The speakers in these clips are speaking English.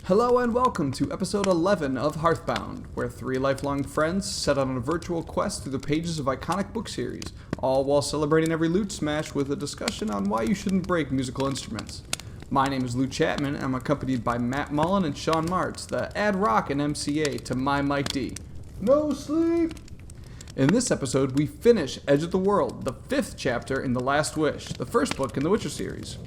Hello and welcome to episode 11 of Hearth Bound, where three lifelong friends set out on a virtual quest through the pages of iconic book series, all while celebrating every loot smash with a discussion on why you shouldn't break musical instruments. My name is Lou Chapman, and I'm accompanied by Matt Mullen and Sean Martz, the ad rock and MCA to my Mike D. No sleep! In this episode, we finish Edge of the World, the 5th chapter in The Last Wish, the first book in the Witcher series.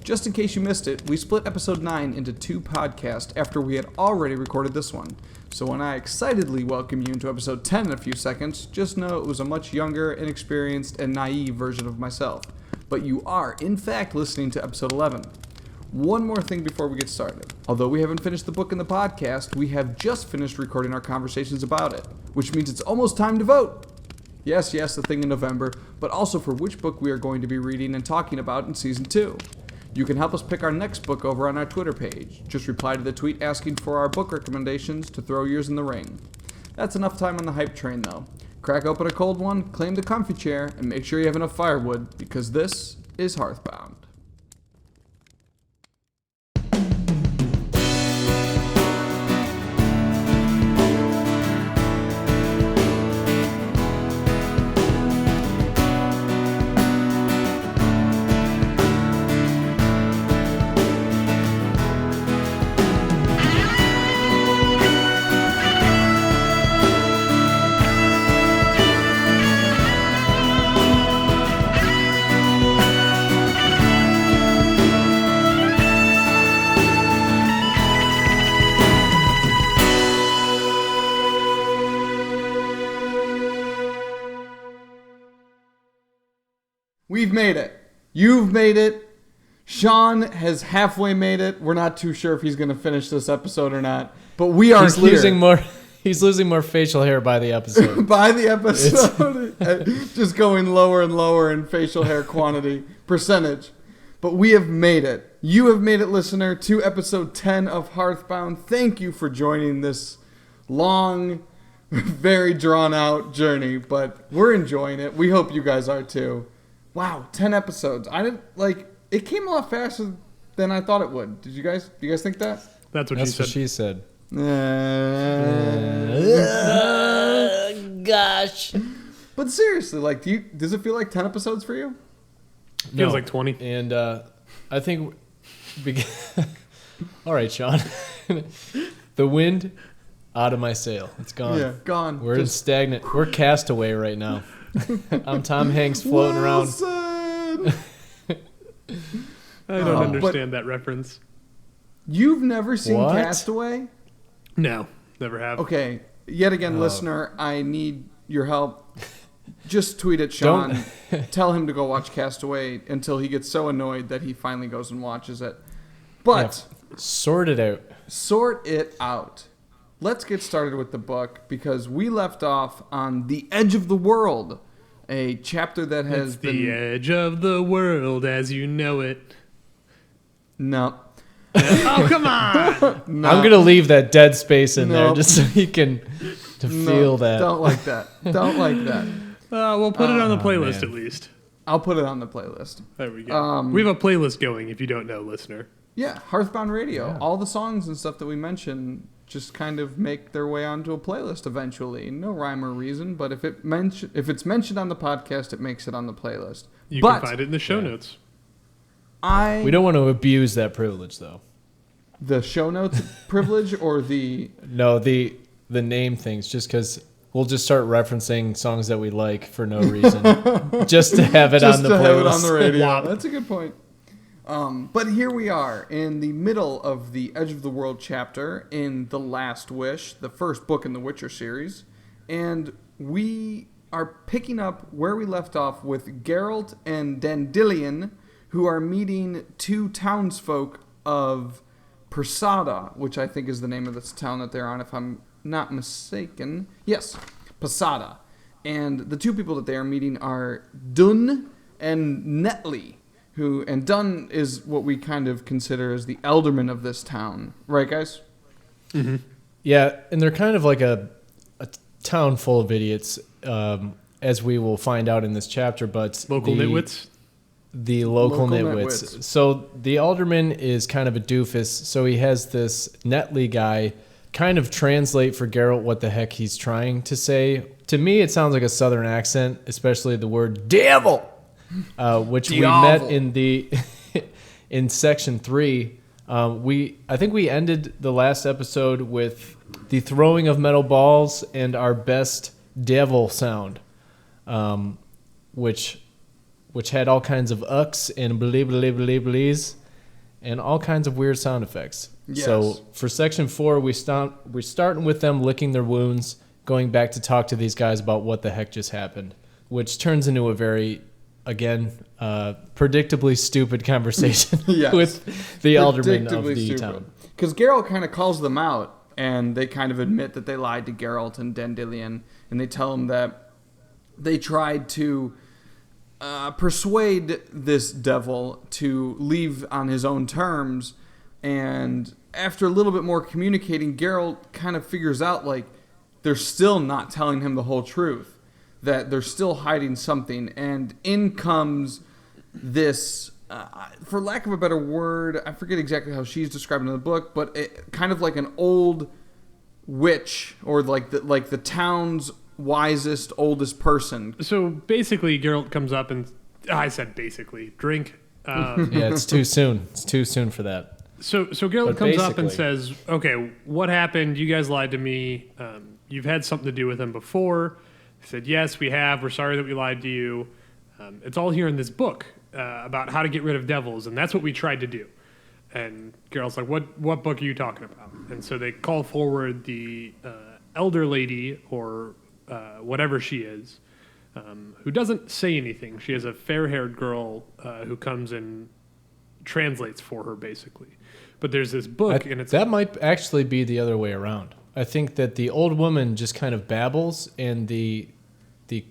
Just in case you missed it, we split episode 9 into 2 podcasts after we had already recorded this one. So when I excitedly welcome you into episode 10 in a few seconds, just know it was a much younger, inexperienced, and naive version of myself. But you are, in fact, listening to episode 11. One more thing before we get started. Although we haven't finished the book in the podcast, we have just finished recording our conversations about it, which means it's almost time to vote. Yes, the thing in November, but also for which book we are going to be reading and talking about in season 2. You can help us pick our next book over on our Twitter page. Just reply to the tweet asking for our book recommendations to throw yours in the ring. That's enough time on the hype train, though. Crack open a cold one, claim the comfy chair, and make sure you have enough firewood, because this is Hearth Bound. We've made it. You've made it. Sean has halfway made it. We're not too sure if he's going to finish this episode or not, but we are here. He's losing more facial hair by the episode. By the episode. Just going lower and lower in facial hair quantity, percentage. But we have made it. You have made it, listener, to episode 10 of Hearthbound. Thank you for joining this long, very drawn-out journey, but we're enjoying it. We hope you guys are too. Wow, 10 episodes. It came a lot faster than I thought it would. Do you guys think that? That's what she said. Gosh. But seriously, does it feel like 10 episodes for you? Feels like 20. And I think all right, Sean. The wind out of my sail. It's gone. Yeah, gone. We're stagnant. We're castaway right now. I'm Tom Hanks floating around. I don't understand that reference. You've never seen What? Castaway? No, never have. Okay, yet again, listener, I need your help. Just tweet at Sean. Tell him to go watch Castaway until he gets so annoyed that he finally goes and watches it. But sort it out. Sort it out. Let's get started with the book, because we left off on The Edge of the World, a chapter that has been... the edge of the world as you know it. No. Oh, come on! No. I'm going to leave that dead space in there just so he can feel that. Don't like that. Don't like that. We'll put it on the playlist man. at least. I'll put it on the playlist. There we go. We have a playlist going, if you don't know, listener. Yeah, Hearthbound Radio. Yeah. All the songs and stuff that we mention just kind of make their way onto a playlist eventually. No rhyme or reason, but if it's mentioned on the podcast, it makes it on the playlist. You can find it in the show notes. We don't want to abuse that privilege, though. The show notes privilege or the... No, the name things, just because we'll just start referencing songs that we like for no reason. Just to have it on the playlist. Have it on the radio. That's a good point. But here we are in the middle of the Edge of the World chapter in The Last Wish, the first book in the Witcher series. And we are picking up where we left off with Geralt and Dandelion, who are meeting 2 townsfolk of Persada, which I think is the name of this town that they're on, if I'm not mistaken. Yes, Posada. And the 2 people that they are meeting are Dun and Netley. And Dun is what we kind of consider as the alderman of this town. Right, guys? Mm-hmm. Yeah, and they're kind of like a town full of idiots, as we will find out in this chapter. But Local nitwits? the local Local nitwits. nitwits. So the alderman is kind of a doofus. So he has this Netley guy kind of translate for Geralt what the heck he's trying to say. To me, it sounds like a southern accent, especially the word devil, which we met in the in section 3. I think we ended the last episode with the throwing of metal balls and our best devil sound, which had all kinds of ucks and blee blee blee blees and all kinds of weird sound effects. Yes. So for section 4, we're starting with them licking their wounds, going back to talk to these guys about what the heck just happened, which turns into a very, again, predictably stupid conversation Yes. with the alderman of the town. Because Geralt kind of calls them out, and they kind of admit that they lied to Geralt and Dandelion, and they tell him that they tried to persuade this devil to leave on his own terms, and after a little bit more communicating, Geralt kind of figures out, like, they're still not telling him the whole truth, that they're still hiding something, and in comes this, for lack of a better word, I forget exactly how she's described in the book, but kind of like an old witch, or like the town's wisest, oldest person. So basically, Geralt comes up and I said basically drink. Yeah, it's too soon. It's too soon for that. So Geralt But comes up and basically- says, "Okay, what happened? You guys lied to me. You've had something to do with him before." He said, "Yes, we have. We're sorry that we lied to you. It's all here in this book about how to get rid of devils, and that's what we tried to do." And Geralt's like, "What book are you talking about?" And so they call forward the elder lady, or whatever she is, who doesn't say anything. She is a fair-haired girl who comes and translates for her, basically. But there's this book, and it's that might actually be the other way around. I think that the old woman just kind of babbles, and the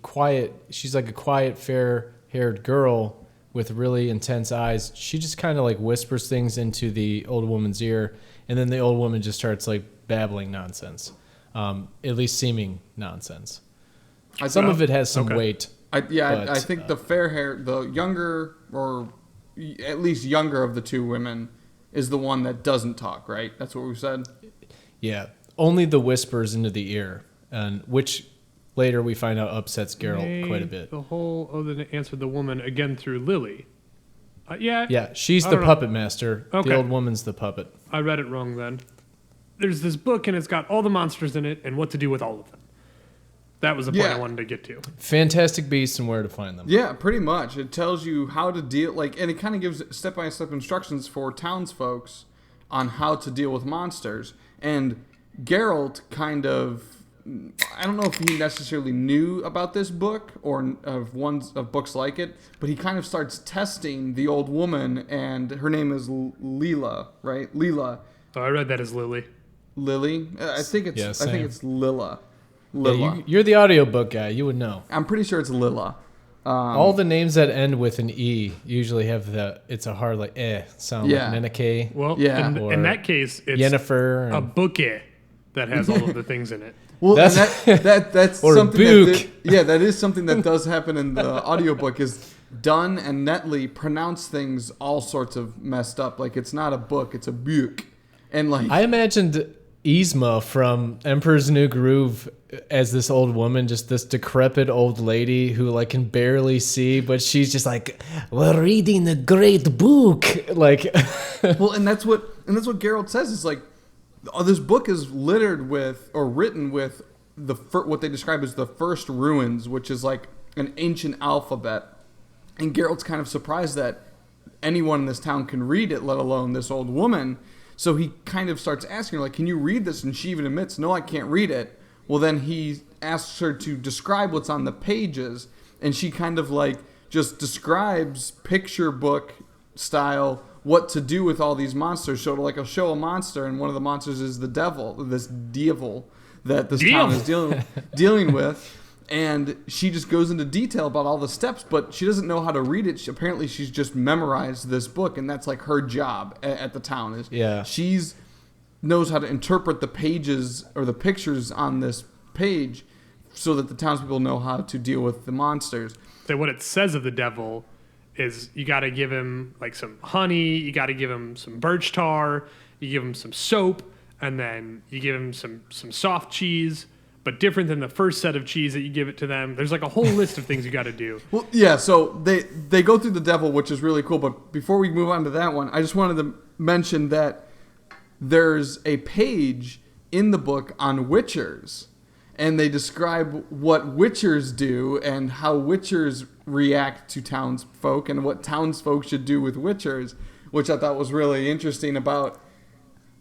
quiet, she's like a quiet, fair-haired girl with really intense eyes. She just kind of like whispers things into the old woman's ear, and then the old woman just starts like babbling nonsense, at least seeming nonsense. Some of it has some Okay. weight. I But, think the fair hair, the younger, or at least younger of the two women, is the one that doesn't talk, right? That's what we said? Yeah, only the whispers into the ear, and which later we find out upsets Geralt quite a bit. The whole then answered the woman again through Lily. Yeah. Yeah, she's I the don't know. puppet master. Okay. The old woman's the puppet. I read it wrong then. There's this book, and it's got all the monsters in it and what to do with all of them. That was the point Yeah. I wanted to get to. Fantastic beasts and where to find them. Yeah, pretty much. It tells you how to deal, like, and it kind of gives step-by-step instructions for townsfolks on how to deal with monsters. And Geralt kind of, I don't know if he necessarily knew about this book or of books like it, but he kind of starts testing the old woman, and her name is Leela, right? Leela. Oh, I read that as Lily. Lily? I think it's Yeah, I think same. it's Lilla. Yeah, Lilla. you're the audiobook guy. You would know. I'm pretty sure it's Lilla. All the names that end with an E usually have it's a hard like sound, Yeah. like Menike, Well, Yeah. in Or that case, it's Yennefer, a and bouquet that has all of the things in it. Well, That's- that's or a something book. that is something that does happen in the audiobook is Dunn and Netley pronounce things all sorts of messed up. Like, it's not a book, it's a book. And like I imagined Yzma from Emperor's New Groove as this old woman, just this decrepit old lady who like can barely see, but she's just like, we're reading a great book. Like, well, and that's what Geralt says. It's like, oh, this book is littered with, or written with, what they describe as the first runes, which is like an ancient alphabet. And Geralt's kind of surprised that anyone in this town can read it, let alone this old woman. So he kind of starts asking her, like, can you read this? And she even admits, no, I can't read it. Well, then he asks her to describe what's on the pages. And she kind of like just describes picture book style what to do with all these monsters. So like, I'll show a monster, and one of the monsters is the devil, this devil that this town is dealing with. And she just goes into detail about all the steps, but she doesn't know how to read it. Apparently, she's just memorized this book, and that's like her job at the town. She's knows how to interpret the pages or the pictures on this page so that the townspeople know how to deal with the monsters. So what it says of the devil is you got to give him like some honey, you got to give him some birch tar, you give him some soap, and then you give him some soft cheese, but different than the first set of cheese that you give it to them. There's like a whole list of things you got to do. Well, yeah, so they go through the devil, which is really cool. But before we move on to that one, I just wanted to mention that there's a page in the book on witchers, and they describe what witchers do and how witchers react to townsfolk and what townsfolk should do with witchers, which I thought was really interesting. About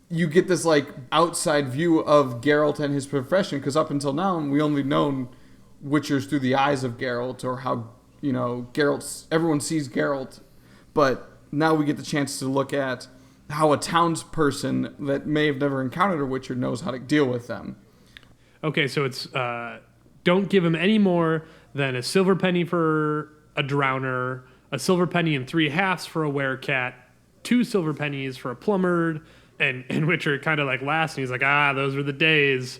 you get this like outside view of Geralt and his profession, because up until now we only known witchers through the eyes of Geralt, or how everyone sees Geralt, but now we get the chance to look at how a townsperson that may have never encountered a witcher knows how to deal with them. Okay, so it's don't give him any more than a silver penny for a drowner, a silver penny and 3/2 for a werecat, 2 silver pennies for a plumber. And Witcher kind of like laughs, and he's like, those were the days.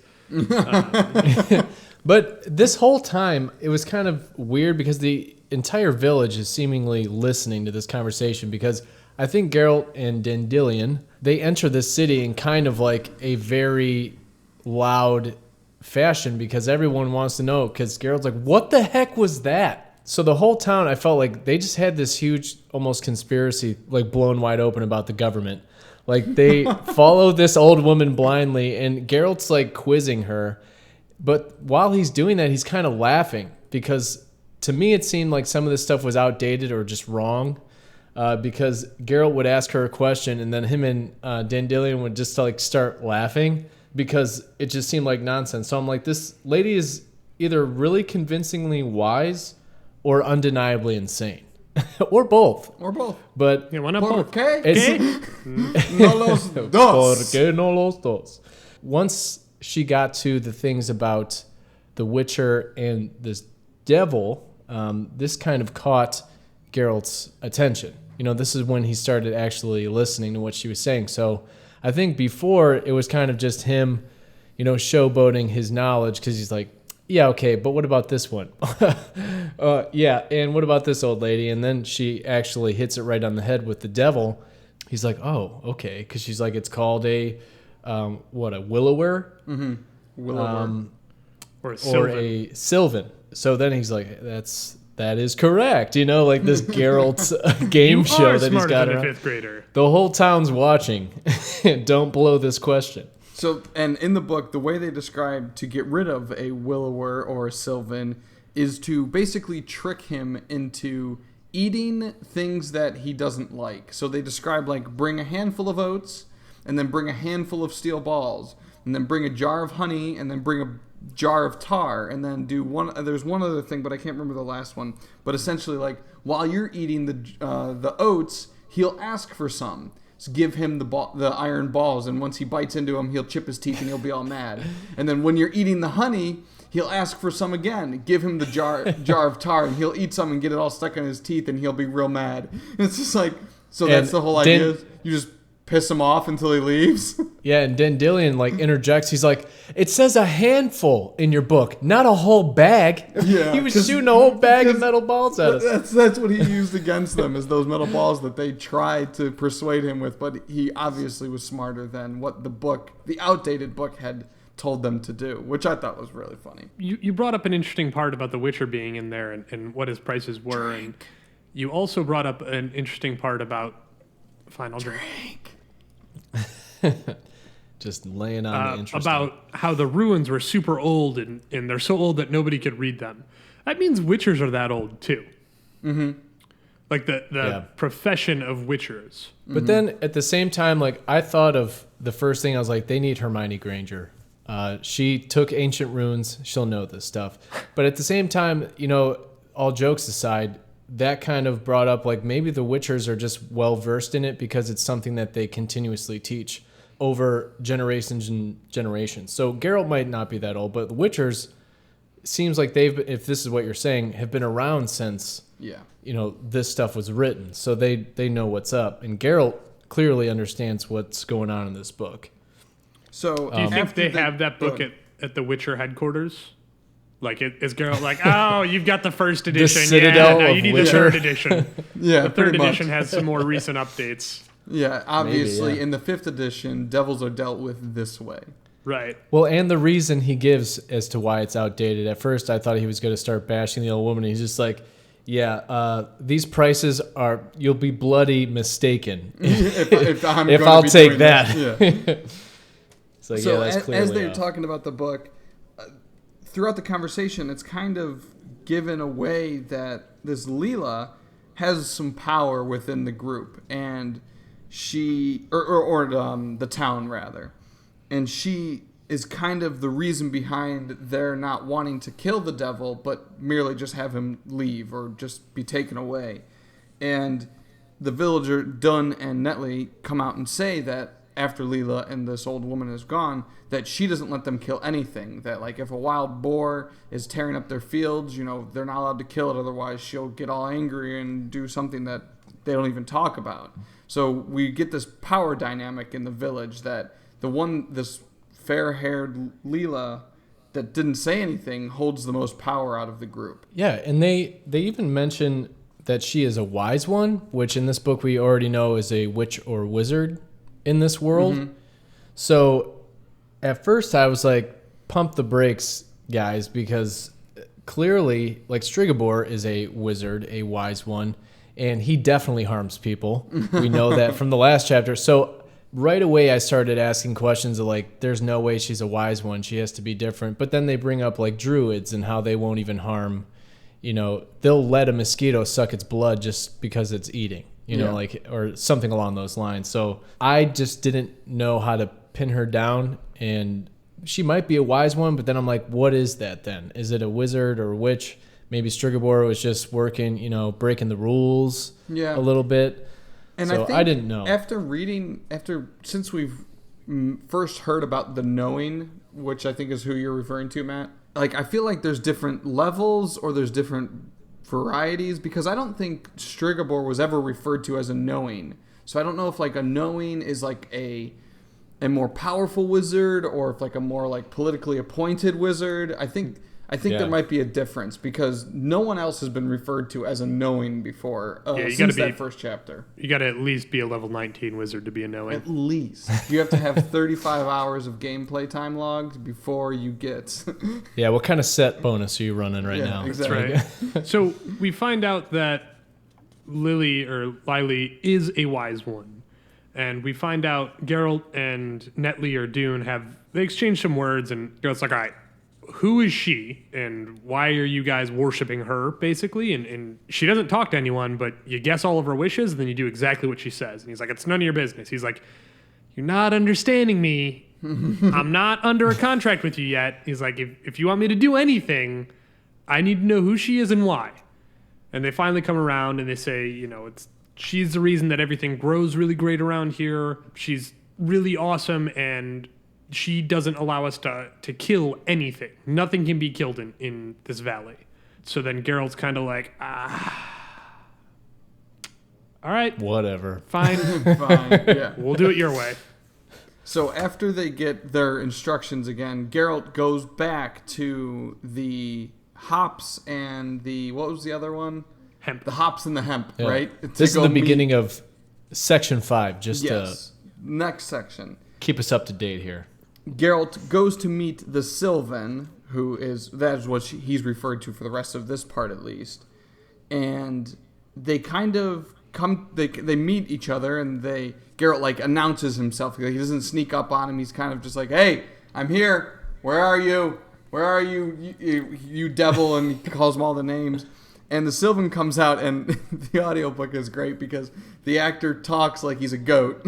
But this whole time, it was kind of weird because the entire village is seemingly listening to this conversation, because I think Geralt and Dandelion, they enter the city in kind of like a very loud fashion, because everyone wants to know, because Geralt's like, what the heck was that? So the whole town, I felt like they just had this huge almost conspiracy like blown wide open about the government. Like, they follow this old woman blindly, and Geralt's, like, quizzing her. But while he's doing that, he's kind of laughing, because to me it seemed like some of this stuff was outdated or just wrong, because Geralt would ask her a question, and then him and Dandelion would just, like, start laughing, because it just seemed like nonsense. So I'm like, this lady is either really convincingly wise or undeniably insane. Or both. But why not both? No los dos. ¿Por qué no los dos? Once she got to the things about the Witcher and this devil, this kind of caught Geralt's attention. This is when he started actually listening to what she was saying. So I think before it was kind of just him, showboating his knowledge, because he's like, yeah, okay, but what about this one? Yeah, and what about this old lady? And then she actually hits it right on the head with the devil. He's like, oh, okay, because she's like, it's called a willower? Mm-hmm. Willower. Or a sylvan. Or a sylvan. So then he's like, that is correct. Like this Geralt game show that he's got. Than a 5th grader. The whole town's watching. Don't blow this question. So, and in the book, the way they describe to get rid of a willower or a sylvan is to basically trick him into eating things that he doesn't like. So they describe, like, bring a handful of oats, and then bring a handful of steel balls, and then bring a jar of honey, and then bring a jar of tar, and then there's one other thing, but I can't remember the last one. But essentially, like, while you're eating the oats, he'll ask for some. So give him the iron balls, and once he bites into them, he'll chip his teeth and he'll be all mad. And then when you're eating the honey, he'll ask for some again. Give him the jar of tar, and he'll eat some and get it all stuck in his teeth, and he'll be real mad. And it's just like, so that's the whole idea. You just piss him off until he leaves. Yeah, and Dandelion like interjects. He's like, "It says a handful in your book, not a whole bag." Yeah, he was shooting a whole bag of metal balls at us. That's what he used against them, is those metal balls that they tried to persuade him with. But he obviously was smarter than what the outdated book had told them to do, which I thought was really funny. You brought up an interesting part about the Witcher being in there and what his prices were, and you also brought up an interesting part about final drink. Just laying on the interesting. About how the ruins were super old and they're so old that nobody could read them. That means witchers are that old too. Mm-hmm. Like the profession of witchers. But then at the same time, like, I thought of the first thing, I was like, they need Hermione Granger. She took ancient runes. She'll know this stuff. But at the same time, all jokes aside, that kind of brought up, like, maybe the witchers are just well versed in it because it's something that they continuously teach over generations and generations. So Geralt might not be that old, but the witchers seems like if this is what you're saying, have been around since this stuff was written. So they know what's up. And Geralt clearly understands what's going on in this book. So do you think they have that book at the Witcher headquarters? Like, is Geralt like, oh, you've got the first edition. Citadel yeah, now of you need Witcher. the third edition. Yeah, The third pretty much. edition has some more recent updates. Yeah, obviously, yeah. in the 5th edition, devils are dealt with this way. Right. Well, and the reason he gives as to why it's outdated. At first, I thought he was going to start bashing the old woman. He's just like, yeah, these prices are, you'll be bloody mistaken if I'm if gonna I'll be take doing that. Yeah. It's like, So yeah, that's clearly as they're off. talking about the book, throughout the conversation, it's kind of given away that this Leela has some power within the group, and she, or the town rather, and she is kind of the reason behind their not wanting to kill the devil, but merely just have him leave or just be taken away. And the villager Dunn and Netley come out and say that after Leela and this old woman is gone, that she doesn't let them kill anything. That, like, if a wild boar is tearing up their fields, you know, they're not allowed to kill it, otherwise she'll get all angry and do something that they don't even talk about. So we get this power dynamic in the village that this fair-haired Leela that didn't say anything holds the most power out of the group. Yeah, and they even mention that she is a wise one, which in this book we already know is a witch or wizard in this world. Mm-hmm. So at first I was like, pump the brakes, guys, because clearly, like, Strigobor is a wizard, a wise one, and he definitely harms people. We know that from the last chapter. So right away I started asking questions of, like, there's no way she's a wise one. She has to be different. But then they bring up, like, druids and how they won't even harm, you know, they'll let a mosquito suck its blood just because it's eating, you know, Yeah. like, or something along those lines. So I just didn't know how to pin her down, and she might be a wise one, but then I'm like, what is that then? Is it a wizard or a witch? Maybe Strigobor was just working, you know, breaking the rules Yeah. a little bit. And So I didn't know. Since we've first heard about the knowing, which I think is who you're referring to, Matt, like, I feel like there's different levels or there's different varieties, because I don't think Strigobor was ever referred to as a knowing. So I don't know if, like, a knowing is like a more powerful wizard, or if, like, a more, like, politically appointed wizard. I think Yeah. there might be a difference, because no one else has been referred to as a knowing before you since gotta that be- first chapter. You got to at least be a level 19 wizard to be a knowing. At least. You have to have 35 hours of gameplay time logged before you get... Yeah, what kind of set bonus are you running right Yeah, now? exactly. Right. So we find out that Lily is a wise one. And we find out Geralt and Netley or Dune they exchange some words, and Geralt's like, all right, who is she and why are you guys worshiping her, basically? And she doesn't talk to anyone, but you guess all of her wishes, and then you do exactly what she says. And he's like, it's none of your business. He's like, you're not understanding me. I'm not under a contract with you yet. He's like, if you want me to do anything, I need to know who she is and why. And they finally come around and they say, you know, she's the reason that everything grows really great around here. She's really awesome, and she doesn't allow us to kill anything. Nothing can be killed in this valley. So then Geralt's kind of like, all right, Whatever. fine. Fine, yeah. We'll do it your way. So after they get their instructions again, Geralt goes back to the hops and what was the other one? Hemp. The hops and the hemp, Yeah. right? To This is go the meet- beginning of section 5, just Yes. Next section. to keep us up to date here. Geralt goes to meet the Sylvan, that is what he's referred to for the rest of this part at least. And they kind of they meet each other, and Geralt, like, announces himself. He doesn't sneak up on him. He's kind of just like, hey, I'm here. Where are you? Where are you, you devil? And he calls them all the names. And the Sylvan comes out, and the audiobook is great because the actor talks like he's a goat.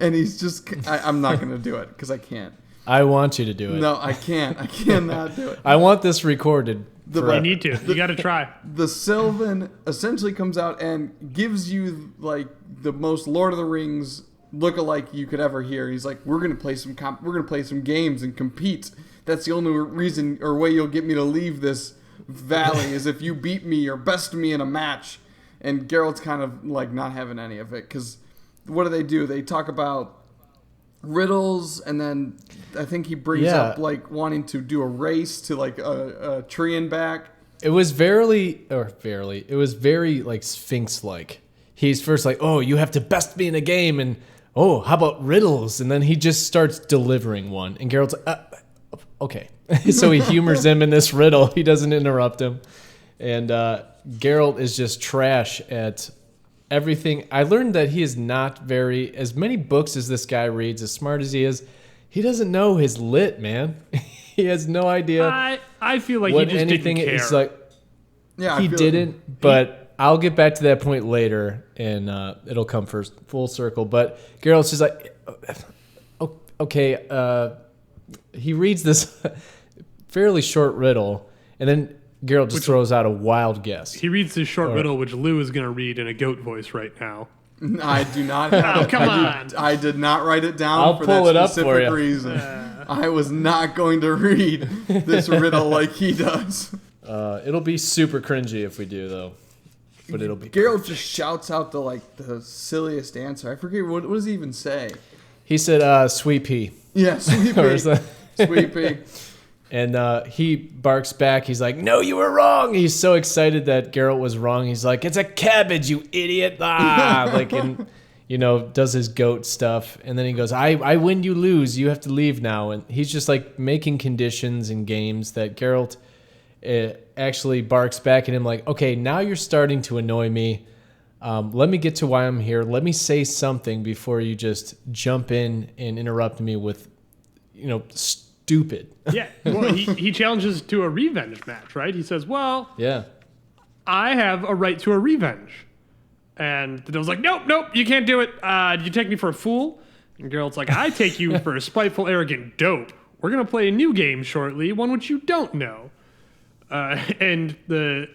And he's just... I'm not going to do it because I can't. I want you to do it. No, I can't. I cannot do it. I want this recorded. You forever. need to. You got to try. The Sylvan essentially comes out and gives you, like, the most Lord of the Rings lookalike you could ever hear. He's like, we're gonna play some games and compete. That's the only reason or way you'll get me to leave this valley is if you beat me or best me in a match. And Geralt's kind of like not having any of it, because what do? They talk about riddles, and then I think he brings up like wanting to do a race to like a tree and back. It was it was very like Sphinx-like. He's first like, oh, you have to best me in a game, and oh, how about riddles? And then he just starts delivering one, and Geralt's like, okay. So he humors him in this riddle. He doesn't interrupt him, and Geralt is just trash at everything. I learned that he is not very, as many books as this guy reads, as smart as he is, he doesn't know his lit, man. He has no idea. I feel like what he just anything didn't care. is like. Yeah, He didn't, but I'll get back to that point later, and it'll come first, full circle. But Geralt's just like, okay. He reads this fairly short riddle, and then Geralt just throws out a wild guess. He reads this short riddle, which Lou is going to read in a goat voice right now. I do not have it. Come on. I did not write it down I'll for pull that it up specific for you. reason. I was not going to read this riddle like he does. It'll be super cringy if we do, though. But it'll be. Geralt just shouts out the silliest answer. I forget what does he even say. He said, "Sweet pea." Yeah, sweet Or pea. is that- Sweet pea. And he barks back. He's like, "No, you were wrong." He's so excited that Geralt was wrong. He's like, "It's a cabbage, you idiot!" And does his goat stuff. And then he goes, "I win, you lose. You have to leave now." And he's just like making conditions in games that Geralt actually barks back at him like, "Okay, now you're starting to annoy me. Let me get to why I'm here. Let me say something before you just jump in and interrupt me with, stupid." Yeah, well, he challenges to a revenge match, right? He says, well, Yeah. I have a right to a revenge. And the devil's like, nope, you can't do it. You take me for a fool? And Geralt's like, I take you for a spiteful, arrogant dope. We're going to play a new game shortly, one which you don't know. And the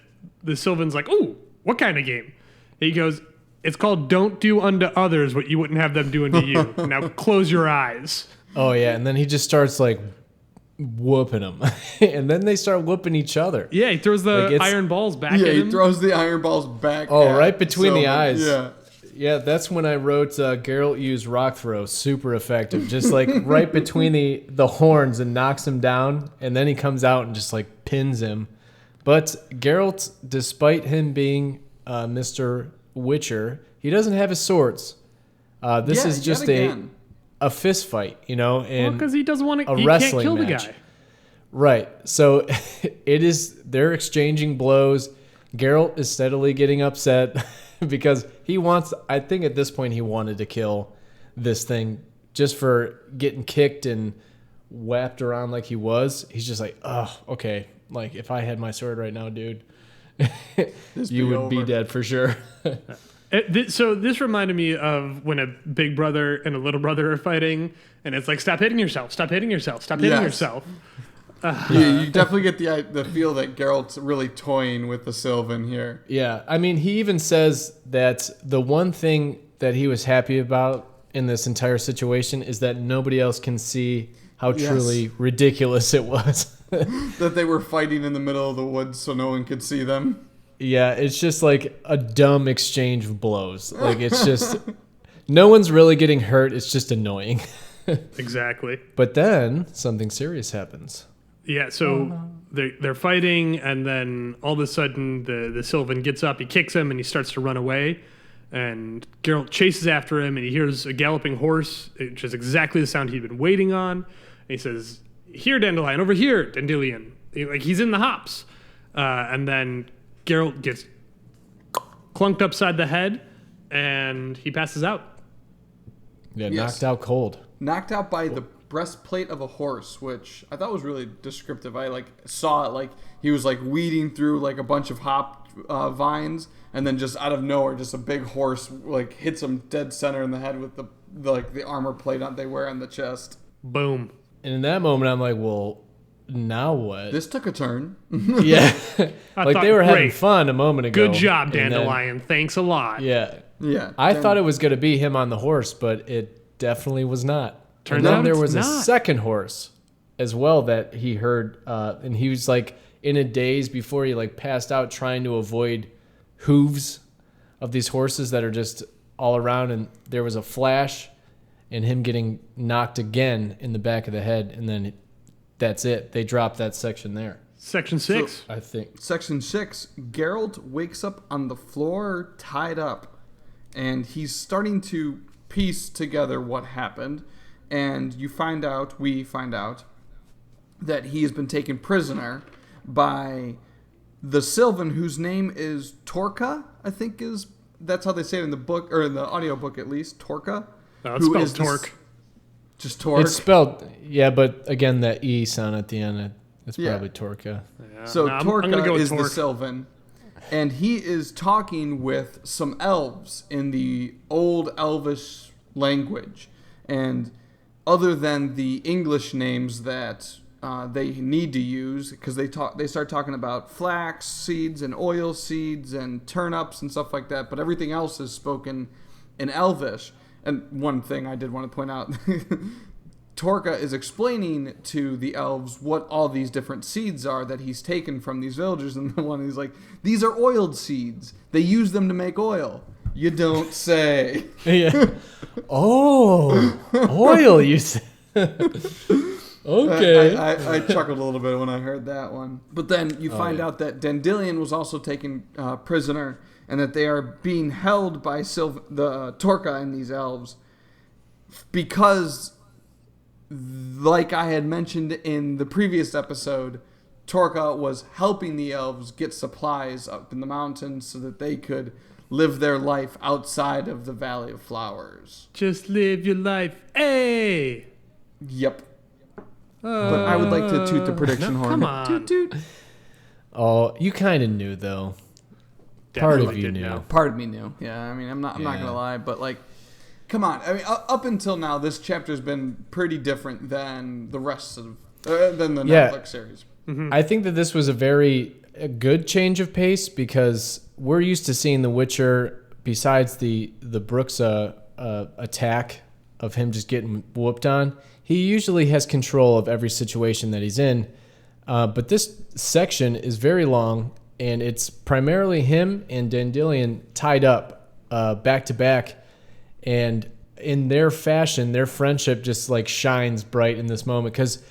Sylvan's like, ooh, what kind of game? And he goes, it's called Don't Do Unto Others What You Wouldn't Have Them Do Unto You. Now close your eyes. Oh, yeah. And then he just starts like whooping him. And then they start whooping each other. Yeah, he throws the iron balls back at him. He throws the iron balls back. Oh, right between the Sylvan. eyes. Yeah. Yeah, that's when I wrote Geralt used rock throw, super effective. Just like right between the horns and knocks him down, and then he comes out and just like pins him. But Geralt, despite him being Mr. Witcher, he doesn't have his swords. This is just a fist fight, and because he doesn't want to. a He wrestling can't kill match. the guy. Right. So they're exchanging blows. Geralt is steadily getting upset because I think at this point he wanted to kill this thing just for getting kicked and whapped around like he was. He's just like, oh, okay. Like if I had my sword right now, dude, you would be dead for sure. So this reminded me of when a big brother and a little brother are fighting, and it's like, stop hitting yourself, stop hitting yourself, stop hitting yourself. You definitely get the feel that Geralt's really toying with the Sylvan here. Yeah, I mean, he even says that the one thing that he was happy about in this entire situation is that nobody else can see how truly ridiculous it was. That they were fighting in the middle of the woods so no one could see them. Yeah, it's just like a dumb exchange of blows. Like it's just no one's really getting hurt. It's just annoying. Exactly. But then something serious happens. Yeah, so they're fighting, and then all of a sudden the Sylvan gets up, he kicks him, and he starts to run away. And Geralt chases after him, and he hears a galloping horse, which is exactly the sound he'd been waiting on. And he says, "Here, Dandelion, over here, Dandelion." He's in the hops. And then Geralt gets clunked upside the head, and he passes out. Yeah, knocked out cold. Knocked out by the breastplate of a horse, which I thought was really descriptive. I saw it like he was like weeding through like a bunch of hop vines, and then just out of nowhere, just a big horse like hits him dead center in the head with the armor plate they wear on the chest. Boom. And in that moment, I'm like, well, now what? This took a turn. Yeah. Like they were having fun a moment ago. Good job, Dandelion. Thanks a lot. Yeah. Yeah. I thought it was going to be him on the horse, but it definitely was not. Turns and then out there it's was a not. second horse as well that he heard, and he was like in a daze before he like passed out trying to avoid hooves of these horses that are just all around, and there was a flash, and him getting knocked again in the back of the head, and then that's it. They drop that section there. Section 6. So, I think. Section 6, Geralt wakes up on the floor tied up, and he's starting to piece together what happened, and we find out that he has been taken prisoner by the Sylvan, whose name is Torka, I think that's how they say it in the book, or in the audiobook at least, Torka. It's spelled Torque. Just Torque. It's spelled, yeah, but again, that E sound at the end, it's probably Torka. Yeah. So I'm Torka gonna go with is Torque. the Sylvan, and he is talking with some elves in the old Elvish language. And other than the English names that they need to use, because they start talking about flax seeds and oil seeds and turnips and stuff like that, but everything else is spoken in Elvish. And one thing I did want to point out, Torka is explaining to the elves what all these different seeds are that he's taken from these villagers, and the one he's like, these are oiled seeds. They use them to make oil. You don't say. Yeah. Oh, oil, you said. Okay. I chuckled a little bit when I heard that one. But then you find out that Dandelion was also taken prisoner, and that they are being held by the Torka and these elves because, like I had mentioned in the previous episode, Torka was helping the elves get supplies up in the mountains so that they could live their life outside of the Valley of Flowers. Just live your life. Hey! Yep. But I would like to toot the prediction horn. Come on. Toot, toot. Oh, you kind of knew, though. Part of you knew. Part of me knew. Yeah, I mean, I'm not gonna lie, but like, come on. I mean, up until now, this chapter's been pretty different than the rest of than the Netflix series. Mm-hmm. I think that this was a good change of pace, because we're used to seeing The Witcher, besides the Brooks attack of him just getting whooped on, he usually has control of every situation that he's in. But this section is very long, and it's primarily him and Dandelion tied up back to back. And in their fashion, their friendship just like shines bright in this moment, because,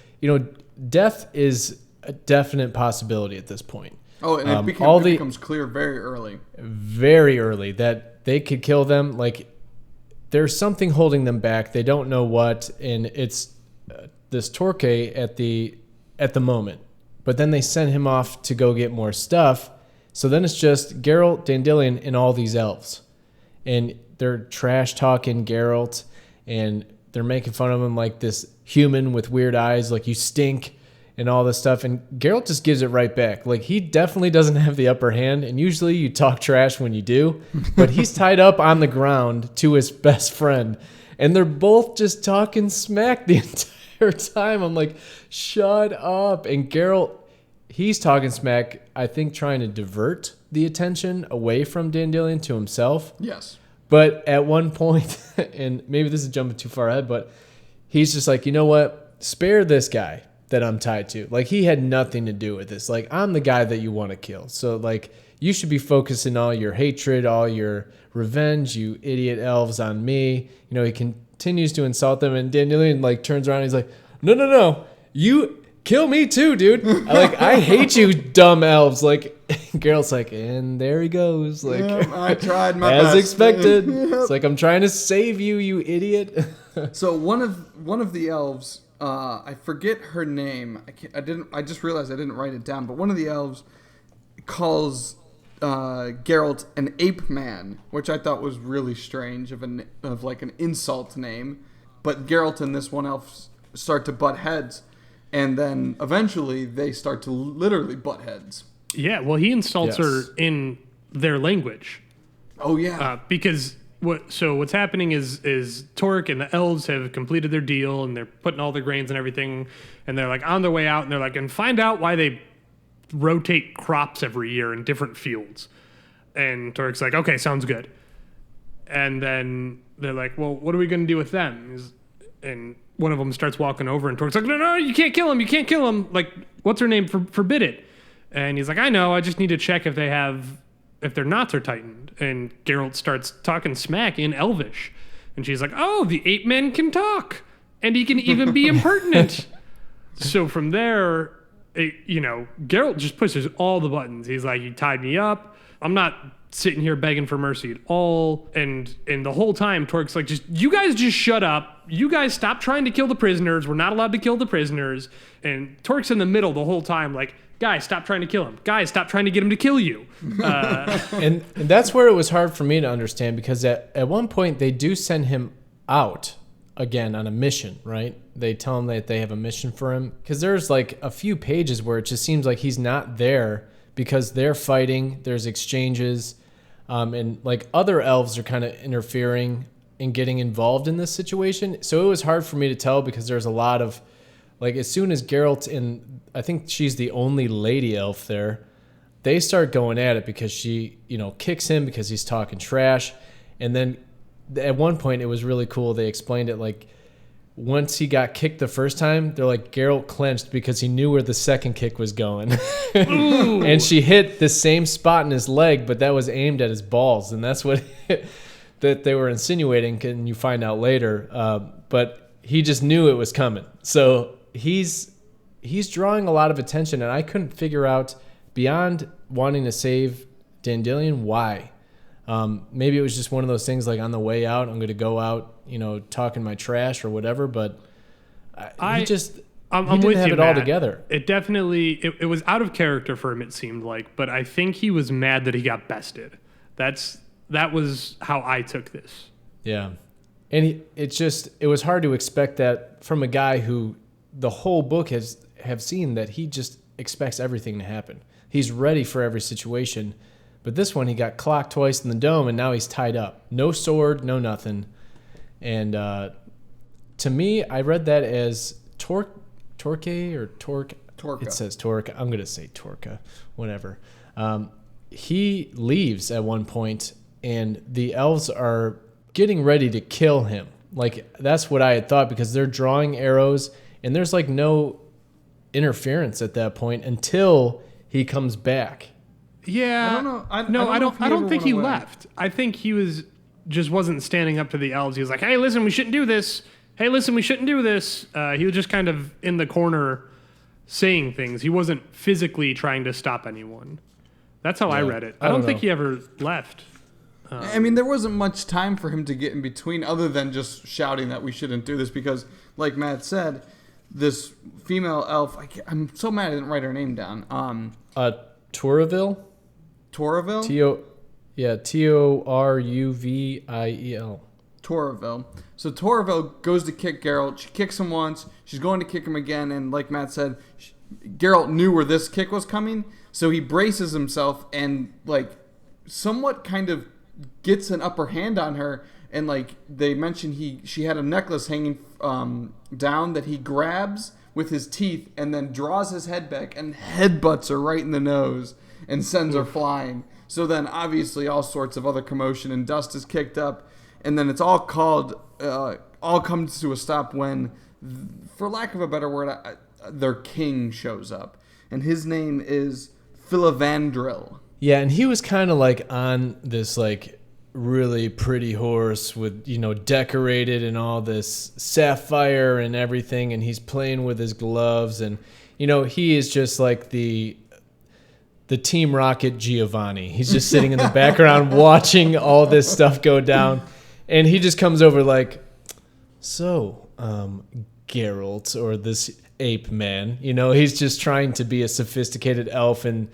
death is a definite possibility at this point. Oh, and it becomes clear very early. Very early that they could kill them. Like, there's something holding them back. They don't know what, and it's this Torque at the moment. But then they send him off to go get more stuff. So then it's just Geralt, Dandelion, and all these elves. And they're trash-talking Geralt, and they're making fun of him like this human with weird eyes, like, you stink, and all this stuff. And Geralt just gives it right back. Like, he definitely doesn't have the upper hand, and usually you talk trash when you do. But he's tied up on the ground to his best friend, and they're both just talking smack the entire time. I'm like, shut up. And Geralt, he's talking smack, I think, trying to divert the attention away from Dandelion to himself. Yes. But at one point, and maybe this is jumping too far ahead, but he's just like, you know what? Spare this guy that I'm tied to. Like, he had nothing to do with this. Like, I'm the guy that you want to kill. So, like, you should be focusing all your hatred, all your revenge, you idiot elves, on me. He continues to insult them, and Dandelion, like, turns around and he's like, no. You kill me too, dude. I hate you, dumb elves. Like, Geralt's like, and there he goes. Like, I tried my as best. expected. It's like, I'm trying to save you, you idiot. So one of the elves, I forget her name. I just realized I didn't write it down. But one of the elves calls Geralt an ape man, which I thought was really strange of an insult name. But Geralt and this one elf start to butt heads, and then eventually they start to literally butt heads. Yeah, well, he insults her in their language. Oh yeah, because what's happening is Torque and the elves have completed their deal, and they're putting all their grains and everything, and they're like on their way out, and they're like, and find out why they rotate crops every year in different fields. And Torque's like, okay, sounds good. And then they're like, well, what are we going to do with them? And one of them starts walking over, and Torque's like, no, you can't kill him. Like, what's her name? Forbid it. And he's like, I know, I just need to check if their knots are tightened. And Geralt starts talking smack in Elvish. And she's like, oh, the ape man can talk. And he can even be impertinent. So from there, Geralt just pushes all the buttons. He's like, you tied me up. I'm not sitting here begging for mercy at all. And the whole time, Torque's like, you guys just shut up. You guys stop trying to kill the prisoners. We're not allowed to kill the prisoners. And Torque's in the middle the whole time, like, guys, stop trying to kill him. Guys, stop trying to get him to kill you. And that's where it was hard for me to understand, because at one point they do send him out again on a mission, right? They tell him that they have a mission for him, because there's like a few pages where it just seems like he's not there because they're fighting, there's exchanges, and like other elves are kind of interfering and getting involved in this situation. So it was hard for me to tell, because there's a lot of, like, as soon as Geralt, and I think she's the only lady elf there, they start going at it because she, kicks him because he's talking trash. And then at one point it was really cool. They explained it like, once he got kicked the first time, they're like, Geralt clenched because he knew where the second kick was going. And she hit the same spot in his leg, but that was aimed at his balls. And that's what that they were insinuating, and you find out later. But he just knew it was coming. So he's drawing a lot of attention, and I couldn't figure out, beyond wanting to save Dandelion, why. Maybe it was just one of those things like, on the way out, I'm going to go out, talking my trash or whatever, but he didn't have it all together. It definitely, it was out of character for him, it seemed like, but I think he was mad that he got bested. That was how I took this. Yeah. And it was hard to expect that from a guy who the whole book have seen that he just expects everything to happen. He's ready for every situation. But this one, he got clocked twice in the dome, and now he's tied up. No sword, no nothing. And to me, I read that as Torque or Torque. Torque. It says Torque. I'm going to say Torque, whatever. He leaves at one point, and the elves are getting ready to kill him. Like, that's what I had thought, because they're drawing arrows, and there's like no interference at that point until he comes back. Yeah. I don't know. I don't think he left. I think he wasn't standing up to the elves. He was like, hey, listen, we shouldn't do this. Hey, listen, we shouldn't do this. He was just kind of in the corner saying things. He wasn't physically trying to stop anyone. That's how I read it. I don't think he ever left. I mean, there wasn't much time for him to get in between, other than just shouting that we shouldn't do this, because, like Matt said, this female elf, I'm so mad I didn't write her name down. Tourville? Tourville? Tourviel. Tourville. So Tourville goes to kick Geralt. She kicks him once. She's going to kick him again. And like Matt said, Geralt knew where this kick was coming. So he braces himself and, like, somewhat kind of gets an upper hand on her. And, like, they mentioned she had a necklace hanging down that he grabs with his teeth and then draws his head back and headbutts her right in the nose and sends her flying. So then, obviously, all sorts of other commotion and dust is kicked up. And then it's all comes to a stop when, for lack of a better word, their king shows up. And his name is Filavandril. Yeah, and he was kind of like on this like really pretty horse with, decorated and all this sapphire and everything, and he's playing with his gloves, and he is just like the Team Rocket Giovanni. He's just sitting in the background watching all this stuff go down, and he just comes over like, so Geralt, or this ape man, he's just trying to be a sophisticated elf, and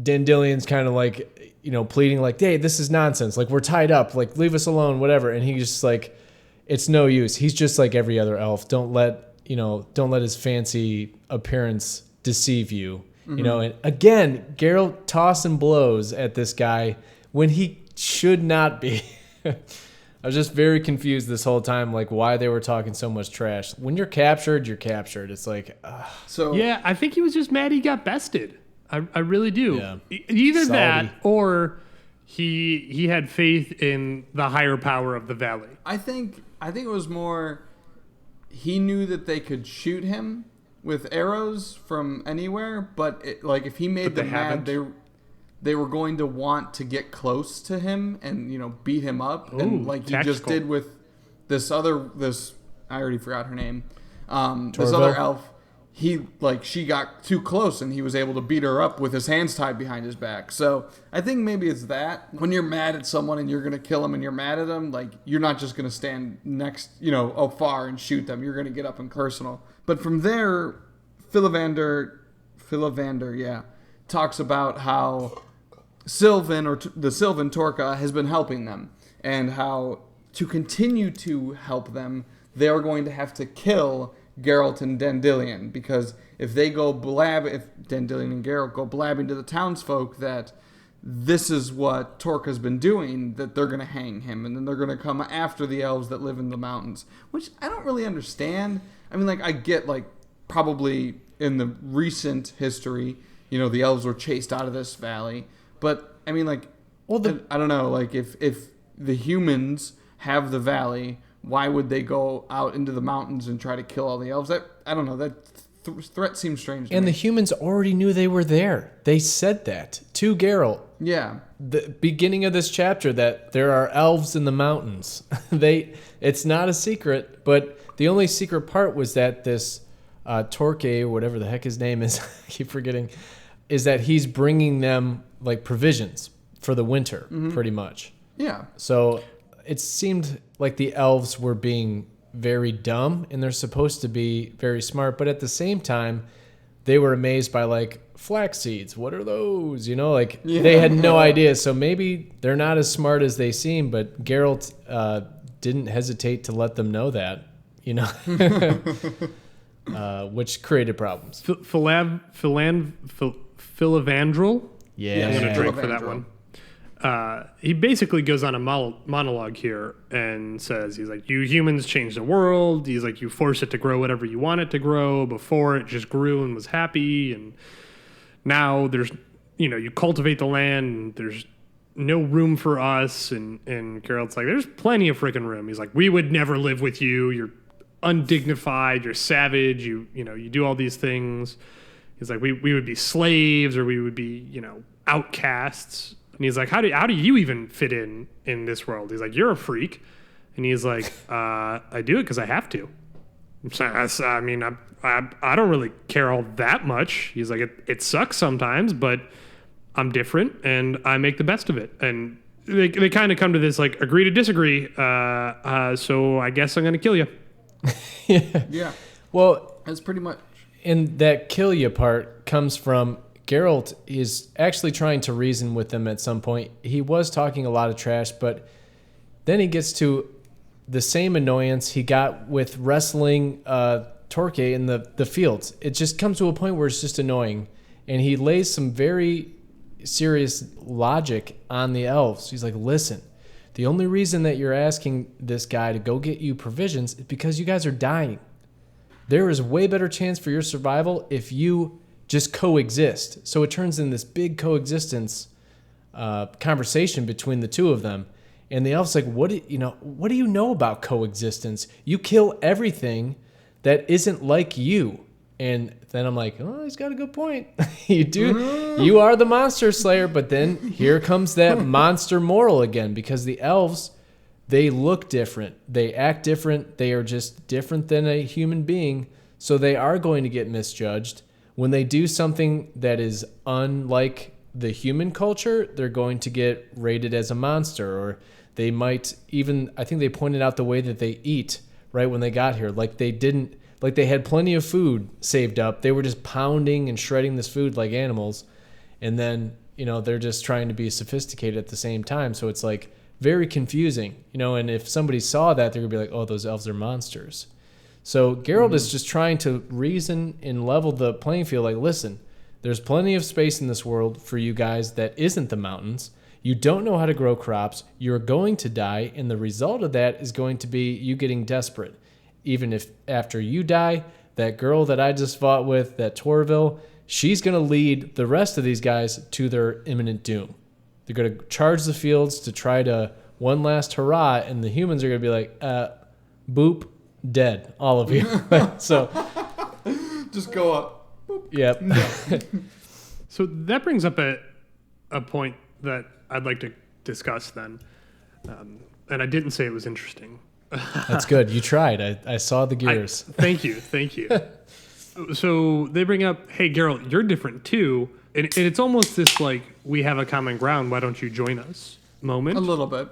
Dandelion's kind of like, pleading like, hey, this is nonsense. Like, we're tied up. Like, leave us alone, whatever. And he's just like, it's no use. He's just like every other elf. Don't let his fancy appearance deceive you. Mm-hmm. And again, Geralt tossing blows at this guy when he should not be. I was just very confused this whole time, like, why they were talking so much trash. When you're captured, you're captured. It's like, yeah, I think he was just mad he got bested. I really do. Yeah. Either Salty. that, or he had faith in the higher power of the valley. I think it was more, he knew that they could shoot him with arrows from anywhere, but if he made them mad, they were going to want to get close to him and beat him up. Ooh, and like he just did with this I already forgot her name. This other elf, she got too close and he was able to beat her up with his hands tied behind his back. So I think maybe it's that. When you're mad at someone and you're going to kill them and you're mad at them, like, you're not just going to stand next, afar and shoot them. You're going to get up and personal. But from there, Philovander, talks about how Sylvan, or the Sylvan Torka, has been helping them, and how to continue to help them, they are going to have to kill Geralt and Dandelion, because if Dandelion and Geralt go blabbing to the townsfolk that this is what Torka's been doing, that they're going to hang him, and then they're going to come after the elves that live in the mountains, which I don't really understand. I mean, I get, probably in the recent history, the elves were chased out of this valley, but I mean, I don't know, if the humans have the valley, why would they go out into the mountains and try to kill all the elves? I don't know. That threat seems strange to me. And the humans already knew they were there. They said that to Geralt. Yeah. The beginning of this chapter, that there are elves in the mountains. It's not a secret, but the only secret part was that this Torque, whatever the heck his name is, I keep forgetting, is that he's bringing them provisions for the winter, pretty much. Yeah. So it seemed like the elves were being very dumb, and they're supposed to be very smart, but at the same time, they were amazed by flax seeds. What are those? They had no idea. So maybe they're not as smart as they seem, but Geralt didn't hesitate to let them know that, which created problems. Philovandrel? Yeah. I'm going to drink for that one. He basically goes on a monologue here and says, he's like, you humans changed the world. He's like, you force it to grow whatever you want it to grow. Before, it just grew and was happy. And now there's, you cultivate the land and there's no room for us. And Geralt's like, there's plenty of freaking room. He's like, we would never live with you. You're undignified. You're savage. You do all these things. He's like, we would be slaves, or we would be, outcasts. And he's like, how do you even fit in this world? He's like, you're a freak. And he's like, I do it because I have to. I mean, I don't really care all that much. He's like, it sucks sometimes, but I'm different and I make the best of it. And they kind of come to this agree to disagree. So I guess I'm going to kill you. Yeah. Well, that's pretty much. And that kill you part comes from Geralt is actually trying to reason with them at some point. He was talking a lot of trash, but then he gets to the same annoyance he got with wrestling Torque in the fields. It just comes to a point where it's just annoying. And he lays some very serious logic on the elves. He's like, listen, the only reason that you're asking this guy to go get you provisions is because you guys are dying. There is a way better chance for your survival if you just coexist. So it turns in this big coexistence conversation between the two of them. And the elf's like, what do you know about coexistence? You kill everything that isn't like you. And then I'm like, oh, he's got a good point. You are the monster slayer. But then here comes that monster moral again, because the elves, they look different. They act different. They are just different than a human being. So they are going to get misjudged. When they do something that is unlike the human culture, they're going to get rated as a monster. Or they might even, I think they pointed out the way that they eat right when they got here. They had plenty of food saved up. They were just pounding and shredding this food like animals. And then, they're just trying to be sophisticated at the same time. So it's very confusing, and if somebody saw that, they're going to be like, oh, those elves are monsters. So Geralt is just trying to reason and level the playing field. Listen, there's plenty of space in this world for you guys that isn't the mountains. You don't know how to grow crops. You're going to die. And the result of that is going to be you getting desperate. Even if after you die, that girl that I just fought with, that Torville, she's going to lead the rest of these guys to their imminent doom. They're going to charge the fields to try to one last hurrah. And the humans are going to be like, boop. Dead, all of you. So just go up. Yep. So that brings up a point that I'd like to discuss then. And I didn't say it was interesting. That's good. You tried. I saw the gears. Thank you. So they bring up, hey, Geralt, you're different too. And it's almost this like, we have a common ground, why don't you join us moment. A little bit.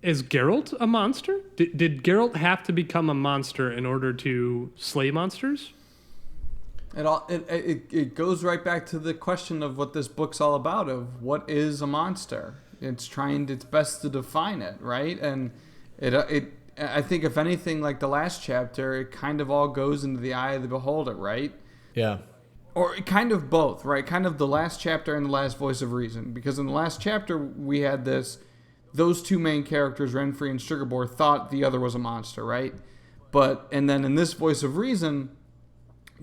Is Geralt a monster? Did Geralt have to become a monster in order to slay monsters? It goes right back to the question of what this book's all about, of what is a monster. It's trying its best to define it, right? And I think if anything, like the last chapter, it kind of all goes into the eye of the beholder, right? Yeah. Or kind of both, right? Kind of the last chapter and the last voice of reason. Because in the last chapter, we had those two main characters, Renfrey and Sugarbore, thought the other was a monster, right? And then in this voice of reason,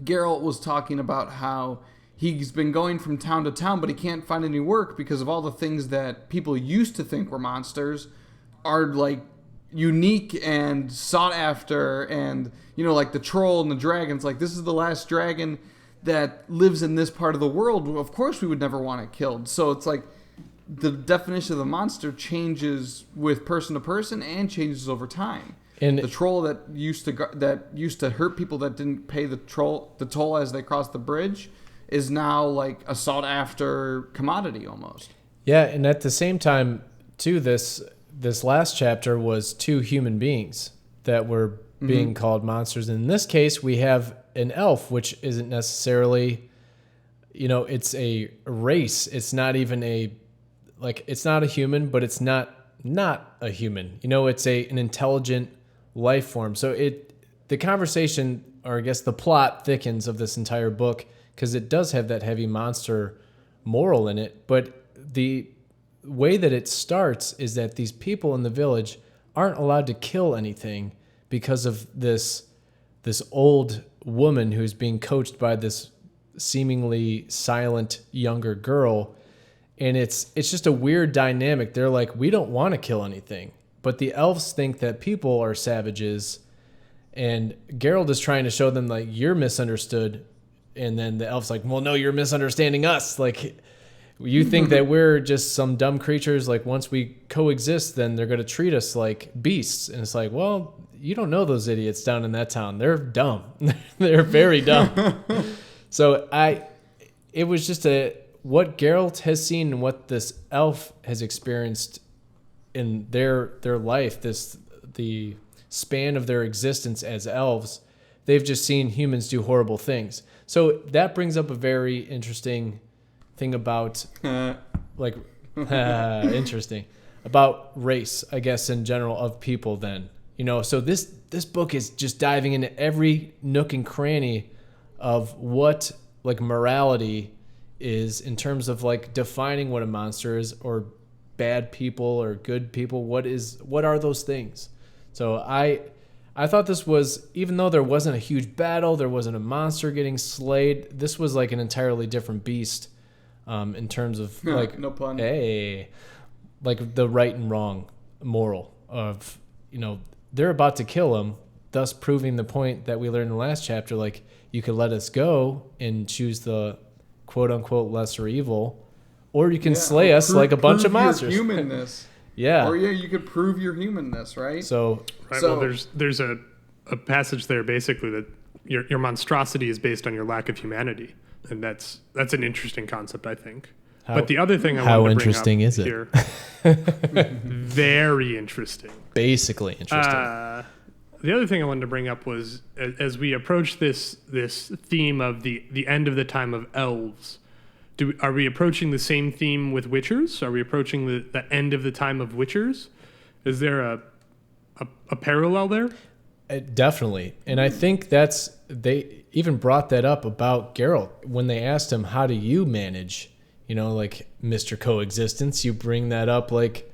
Geralt was talking about how he's been going from town to town, but he can't find any work because of all the things that people used to think were monsters are like unique and sought after, and like the troll and the dragons. Like, this is the last dragon that lives in this part of the world. Of course we would never want it killed. So it's like the definition of the monster changes with person to person and changes over time. And the troll that used to hurt people that didn't pay the toll as they crossed the bridge is now like a sought after commodity almost. Yeah, and at the same time too, this last chapter was two human beings that were being called monsters. And in this case, we have an elf, which isn't necessarily, it's a race. It's not even it's not a human, but it's not a human. It's an intelligent life form. So the conversation, or I guess the plot, thickens of this entire book because it does have that heavy monster moral in it. But the way that it starts is that these people in the village aren't allowed to kill anything because of this old woman who's being coached by this seemingly silent younger girl. And it's just a weird dynamic. They're like, we don't want to kill anything. But the elves think that people are savages. And Geralt is trying to show them, like, you're misunderstood. And then the elf's like, well, no, you're misunderstanding us. Like, you think that we're just some dumb creatures. Like, once we coexist, then they're going to treat us like beasts. And it's like, well, you don't know those idiots down in that town. They're dumb. They're very dumb. So it was just what Geralt has seen and what this elf has experienced in their life, the span of their existence as elves. They've just seen humans do horrible things. So that brings up a very interesting thing about interesting about race, I guess, in general, of people then. So this book is just diving into every nook and cranny of what like morality is in terms of like defining what a monster is, or bad people or good people. What are those things? So I thought this was, even though there wasn't a huge battle, there wasn't a monster getting slayed, this was like an entirely different beast in terms of like, no pun. Hey, like the right and wrong moral of, they're about to kill him, thus proving the point that we learned in the last chapter. Like, you could let us go and choose the quote unquote lesser evil, or you can slay us like a bunch of monsters. Your humanness. Yeah. Or you could prove your humanness, right? Well, there's a passage there basically that your monstrosity is based on your lack of humanity, and that's an interesting concept, I think. But the other thing I wanted to bring up is it? Here, very interesting. Basically interesting. The other thing I wanted to bring up was, as we approach this theme of the end of the time of elves, are we approaching the same theme with witchers? Are we approaching the end of the time of witchers? Is there a parallel there? Definitely. And I think they even brought that up about Geralt when they asked him, how do you manage, like Mr. Coexistence? You bring that up like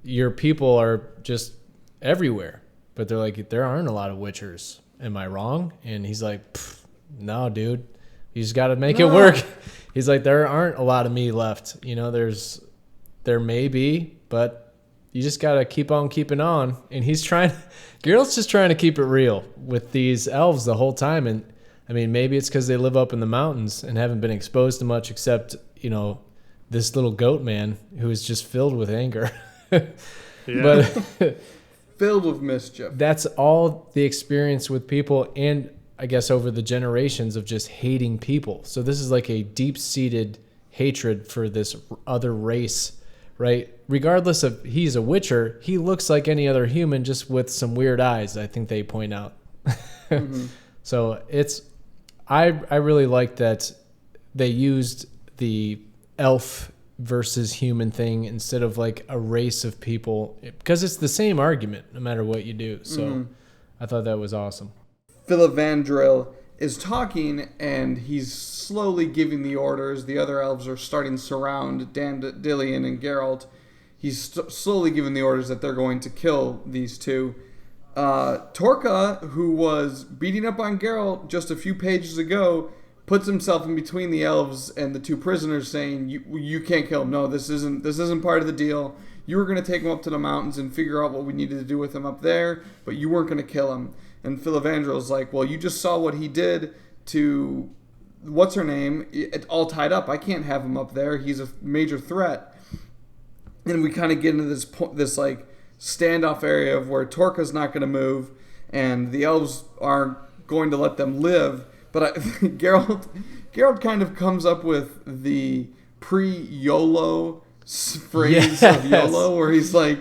your people are just everywhere. But they're like, there aren't a lot of witchers. Am I wrong? And he's like, no, dude. You just got to make it work. He's like, there aren't a lot of me left. There may be, but you just got to keep on keeping on. And Geralt's just trying to keep it real with these elves the whole time. And I mean, maybe it's because they live up in the mountains and haven't been exposed to much except, this little goat man who is just filled with anger. Yeah. filled with mischief. That's all the experience with people, and I guess over the generations of just hating people. So this is like a deep-seated hatred for this other race, right? Regardless of he's a Witcher, he looks like any other human, just with some weird eyes, I think they point out. So I really like that they used the elf versus human thing instead of like a race of people, because it's the same argument no matter what you do. So I thought that was awesome. Filavandrel is talking, and he's slowly giving the orders. The other elves are starting to surround Dandelion and Geralt. He's slowly giving the orders that they're going to kill these two. Torka, who was beating up on Geralt just a few pages ago, puts himself in between the elves and the two prisoners, saying, "You can't kill him. No, this isn't part of the deal. You were going to take him up to the mountains and figure out what we needed to do with him up there, but you weren't going to kill him." And Filavandrel's like, "Well, you just saw what he did to what's her name? It's all tied up. I can't have him up there. He's a major threat." And we kind of get into this like standoff area of where Torka's not going to move, and the elves aren't going to let them live. But Geralt kind of comes up with the pre-YOLO phrase of YOLO, where he's like,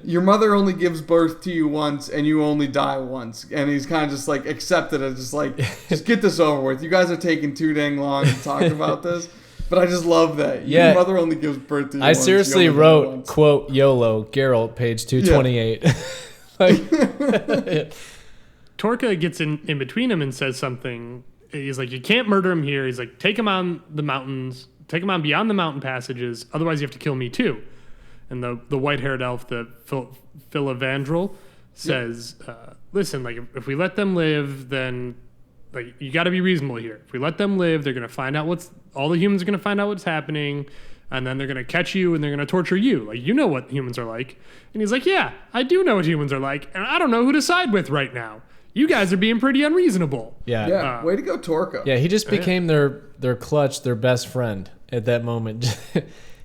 "Your mother only gives birth to you once, and you only die once." And he's kind of just like accepted it, just like, just get this over with. You guys are taking too dang long to talk about this. But I just love that. Yeah. Your mother only gives birth to you I once. seriously wrote, quote, YOLO, Geralt, page 228. Yeah. Torka gets in between him and says something. He's like, "You can't murder him here." He's like, "Take him on the mountains. Take him on beyond the mountain passages. Otherwise, you have to kill me too." And the white-haired elf, the Filavandrel, says, "Listen, like if we let them live, then like you got to be reasonable here. If we let them live, they're gonna find out all the humans are gonna find out what's happening, and then they're gonna catch you and they're gonna torture you. Like you know what humans are like." And he's like, "Yeah, I do know what humans are like, and I don't know who to side with right now. You guys are being pretty unreasonable." Yeah. Way to go, Torka. Yeah, he just became their clutch, their best friend at that moment.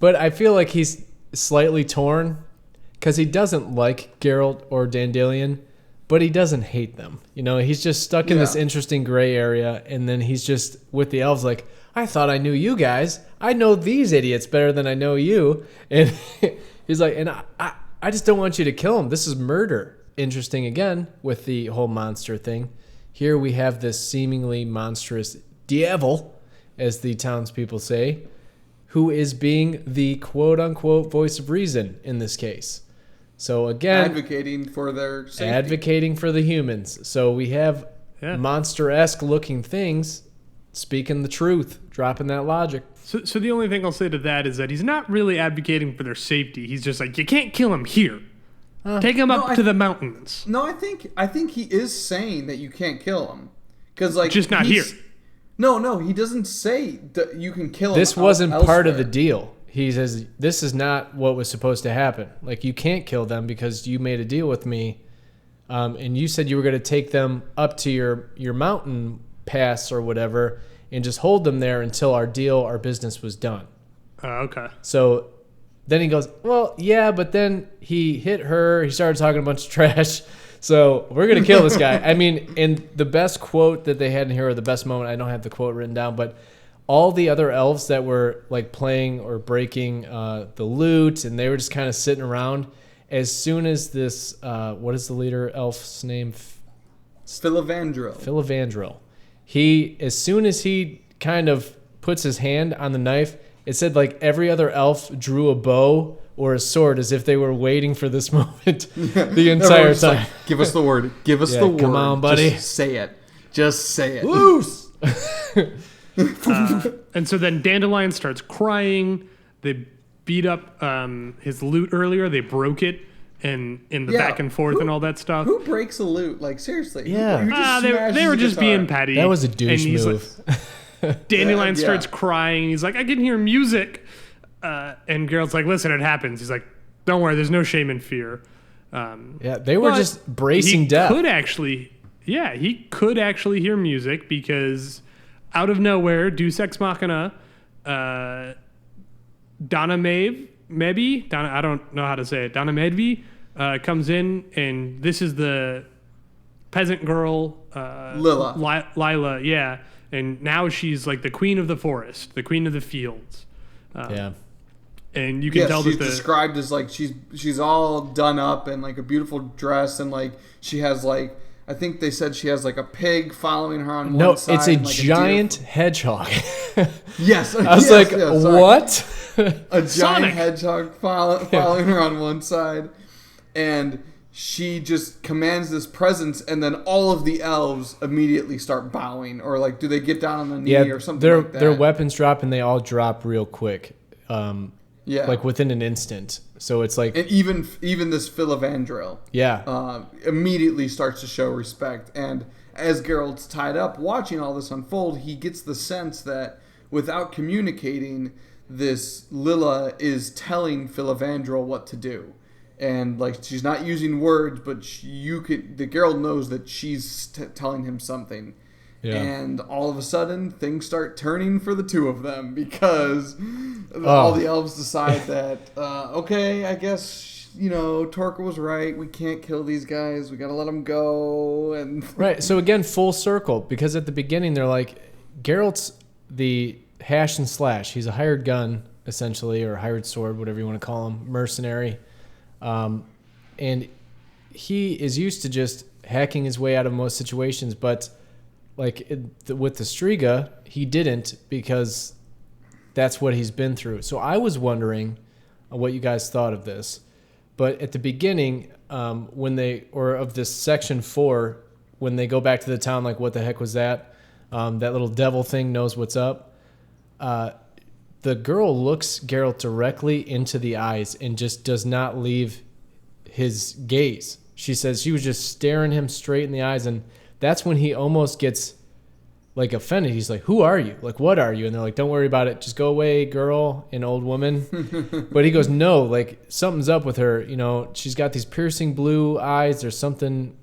But I feel like he's slightly torn because he doesn't like Geralt or Dandelion, but he doesn't hate them. You know, he's just stuck in this interesting gray area, and then he's just with the elves like, "I thought I knew you guys. I know these idiots better than I know you." And he's like, "And I just don't want you to kill him. This is murder." Interesting again with the whole monster thing. Here we have this seemingly monstrous devil, as the townspeople say, who is being the quote-unquote voice of reason in this case. So again, advocating for their safety. Advocating for the humans. So we have monster-esque looking things speaking the truth, dropping that logic. So the only thing I'll say to that is that he's not really advocating for their safety. He's just like, "You can't kill him here. Take him up to the mountains." No, I think he is saying that you can't kill him, because like just not here. No, he doesn't say that you can kill him. This wasn't elsewhere. part of the deal. He says this is not what was supposed to happen. Like you can't kill them because you made a deal with me, and you said you were going to take them up to your mountain pass or whatever, and just hold them there until our business was done. Okay. So then he goes, "Well, yeah, but then he hit her. He started talking a bunch of trash. So we're going to kill this guy." I mean, and the best quote that they had in here, or the best moment, I don't have the quote written down, but all the other elves that were like playing or breaking the lute, and they were just kind of sitting around. As soon as this, what is the leader elf's name? Filavandrel. As soon as he kind of puts his hand on the knife, it said like every other elf drew a bow or a sword as if they were waiting for this moment the entire time. Like, "Give us the word. Give us the word. Come on, buddy. Just say it. Just say it." Loose! And so then Dandelion starts crying. They beat up his lute earlier. They broke it, and in the back and forth and all that stuff. Who breaks a lute? Like seriously? Yeah. Who just They were just guitar? being petty. That was a douche And he's move. Like, Dandelion starts crying. He's like, "I can hear music." And Geralt's like, "Listen, it happens." He's like, "Don't worry, there's no shame in fear." They were just bracing death. He could actually hear music because out of nowhere, Deus Ex Machina, Donna Maeve, I don't know how to say it, Donna Medvi, comes in, and this is the peasant girl, Lila, yeah. And now she's like the queen of the forest, the queen of the fields. Yeah. And you can tell she's that described as like she's all done up in like a beautiful dress, and like she has like, I think they said she has like a pig following her on one side. No, it's a and, like, giant hedgehog. Yes. I was what? A giant Sonic. hedgehog following her on one side, and she just commands this presence, and then all of the elves immediately start bowing, or like, do they get down on the knee or something like that? Their weapons drop, and they all drop real quick. Yeah, like within an instant. So it's like, and even this Filavandrel, immediately starts to show respect. And as Geralt's tied up, watching all this unfold, he gets the sense that without communicating, this Lila is telling Filavandrel what to do, and like she's not using words, but the Geralt knows that she's telling him something. Yeah. And all of a sudden, things start turning for the two of them, because all the elves decide that, okay, I guess, Torka was right. We can't kill these guys. We got to let them go. And right. So again, full circle, because at the beginning, they're like, Geralt's the hash and slash. He's a hired gun, essentially, or hired sword, whatever you want to call him, mercenary. And he is used to just hacking his way out of most situations, but like with the Striga, he didn't, because that's what he's been through. So I was wondering what you guys thought of this. But at the beginning, of this section 4, when they go back to the town, like, what the heck was that? That little devil thing knows what's up. The girl looks Geralt directly into the eyes and just does not leave his gaze. She says she was just staring him straight in the eyes, and that's when he almost gets like offended. He's like, "Who are you? Like, what are you?" And they're like, "Don't worry about it. Just go away, girl," an old woman. But he goes, "No, like, something's up with her. She's got these piercing blue eyes. There's something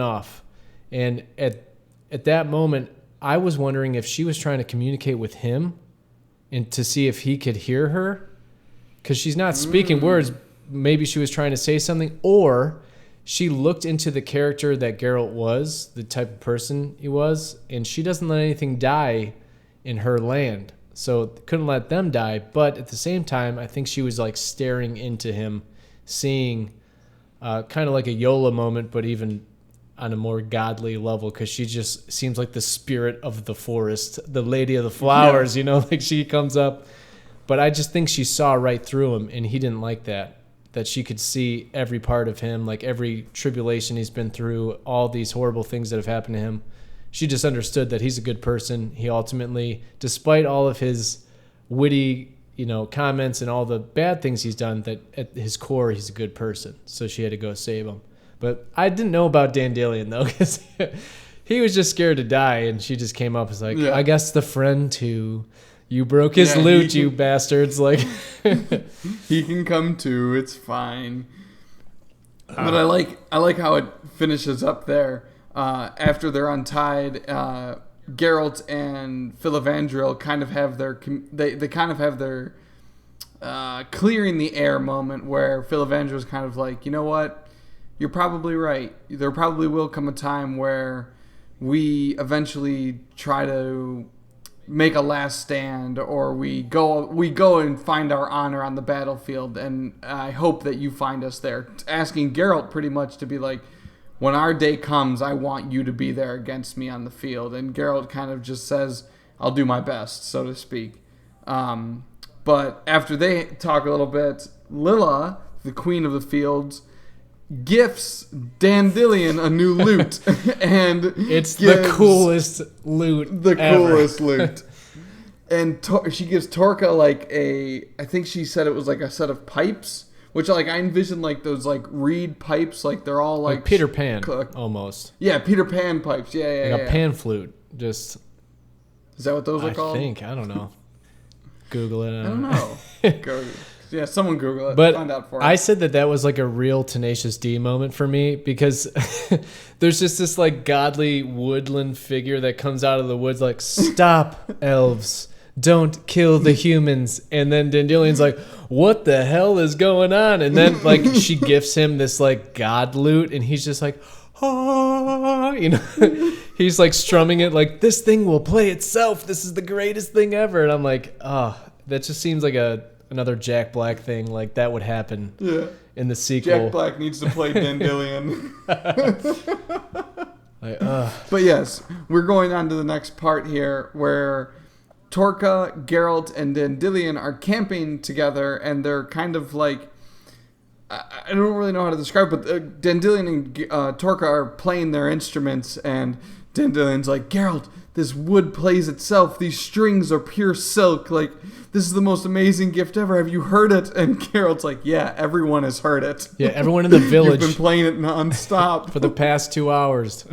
off." And at that moment, I was wondering if she was trying to communicate with him and to see if he could hear her, because she's not speaking words. Maybe she was trying to say something, or she looked into the character that Geralt was, the type of person he was, and she doesn't let anything die in her land. So couldn't let them die. But at the same time, I think she was like staring into him, seeing kind of like a Yola moment, but even on a more godly level, because she just seems like the spirit of the forest, the lady of the flowers, like she comes up. But I just think she saw right through him, and he didn't like that she could see every part of him, like every tribulation he's been through, all these horrible things that have happened to him. She just understood that he's a good person. He ultimately, despite all of his witty, comments and all the bad things he's done, that at his core, he's a good person. So she had to go save him. But I didn't know about Dandelion, though, because he was just scared to die, and she just came up and was like, I guess the friend too. You broke his loot, you bastards. Like, he can come too. It's fine. But I like how it finishes up there. After they're untied, Geralt and Filavandrel kind of have their clearing the air moment, where Filavandrel's kind of like, you know what? You're probably right. There probably will come a time where we eventually try to make a last stand, or we go and find our honor on the battlefield, and I hope that you find us there. Asking Geralt pretty much to be like, when our day comes, I want you to be there against me on the field. And Geralt kind of just says, I'll do my best, so to speak. But after they talk a little bit, Lila, the queen of the fields, gifts Dandelion a new lute, and it's the coolest loot. The coolest loot. And she gives Torka like I think she said it was like a set of pipes, which like I envision like those like reed pipes, like they're all like Peter Pan almost. Yeah, Peter Pan pipes. Yeah. Like a pan flute. Just is that what those are called? I don't know. Google it. I don't know. Go. Yeah, someone Google it. But find out for us. I said that was like a real Tenacious D moment for me, because there's just this like godly woodland figure that comes out of the woods like, stop, elves. don't kill the humans. And then Dandelian's like, what the hell is going on? And then like she gifts him this like god lute, and he's just like, ah, you know, he's like strumming it like, this thing will play itself. This is the greatest thing ever. And I'm like, oh, that just seems like another Jack Black thing. Like that would happen in the sequel. Jack Black needs to play Dandelion. Like, But yes, we're going on to the next part here where Torka, Geralt, and Dandelion are camping together, and they're kind of like, I don't really know how to describe it, but Dandelion and Torka are playing their instruments, and Dandelion's like, Geralt, this wood plays itself. These strings are pure silk. Like, this is the most amazing gift ever. Have you heard it? And Geralt's like, yeah, everyone has heard it. yeah, everyone in the village You've been playing it nonstop. for the past 2 hours.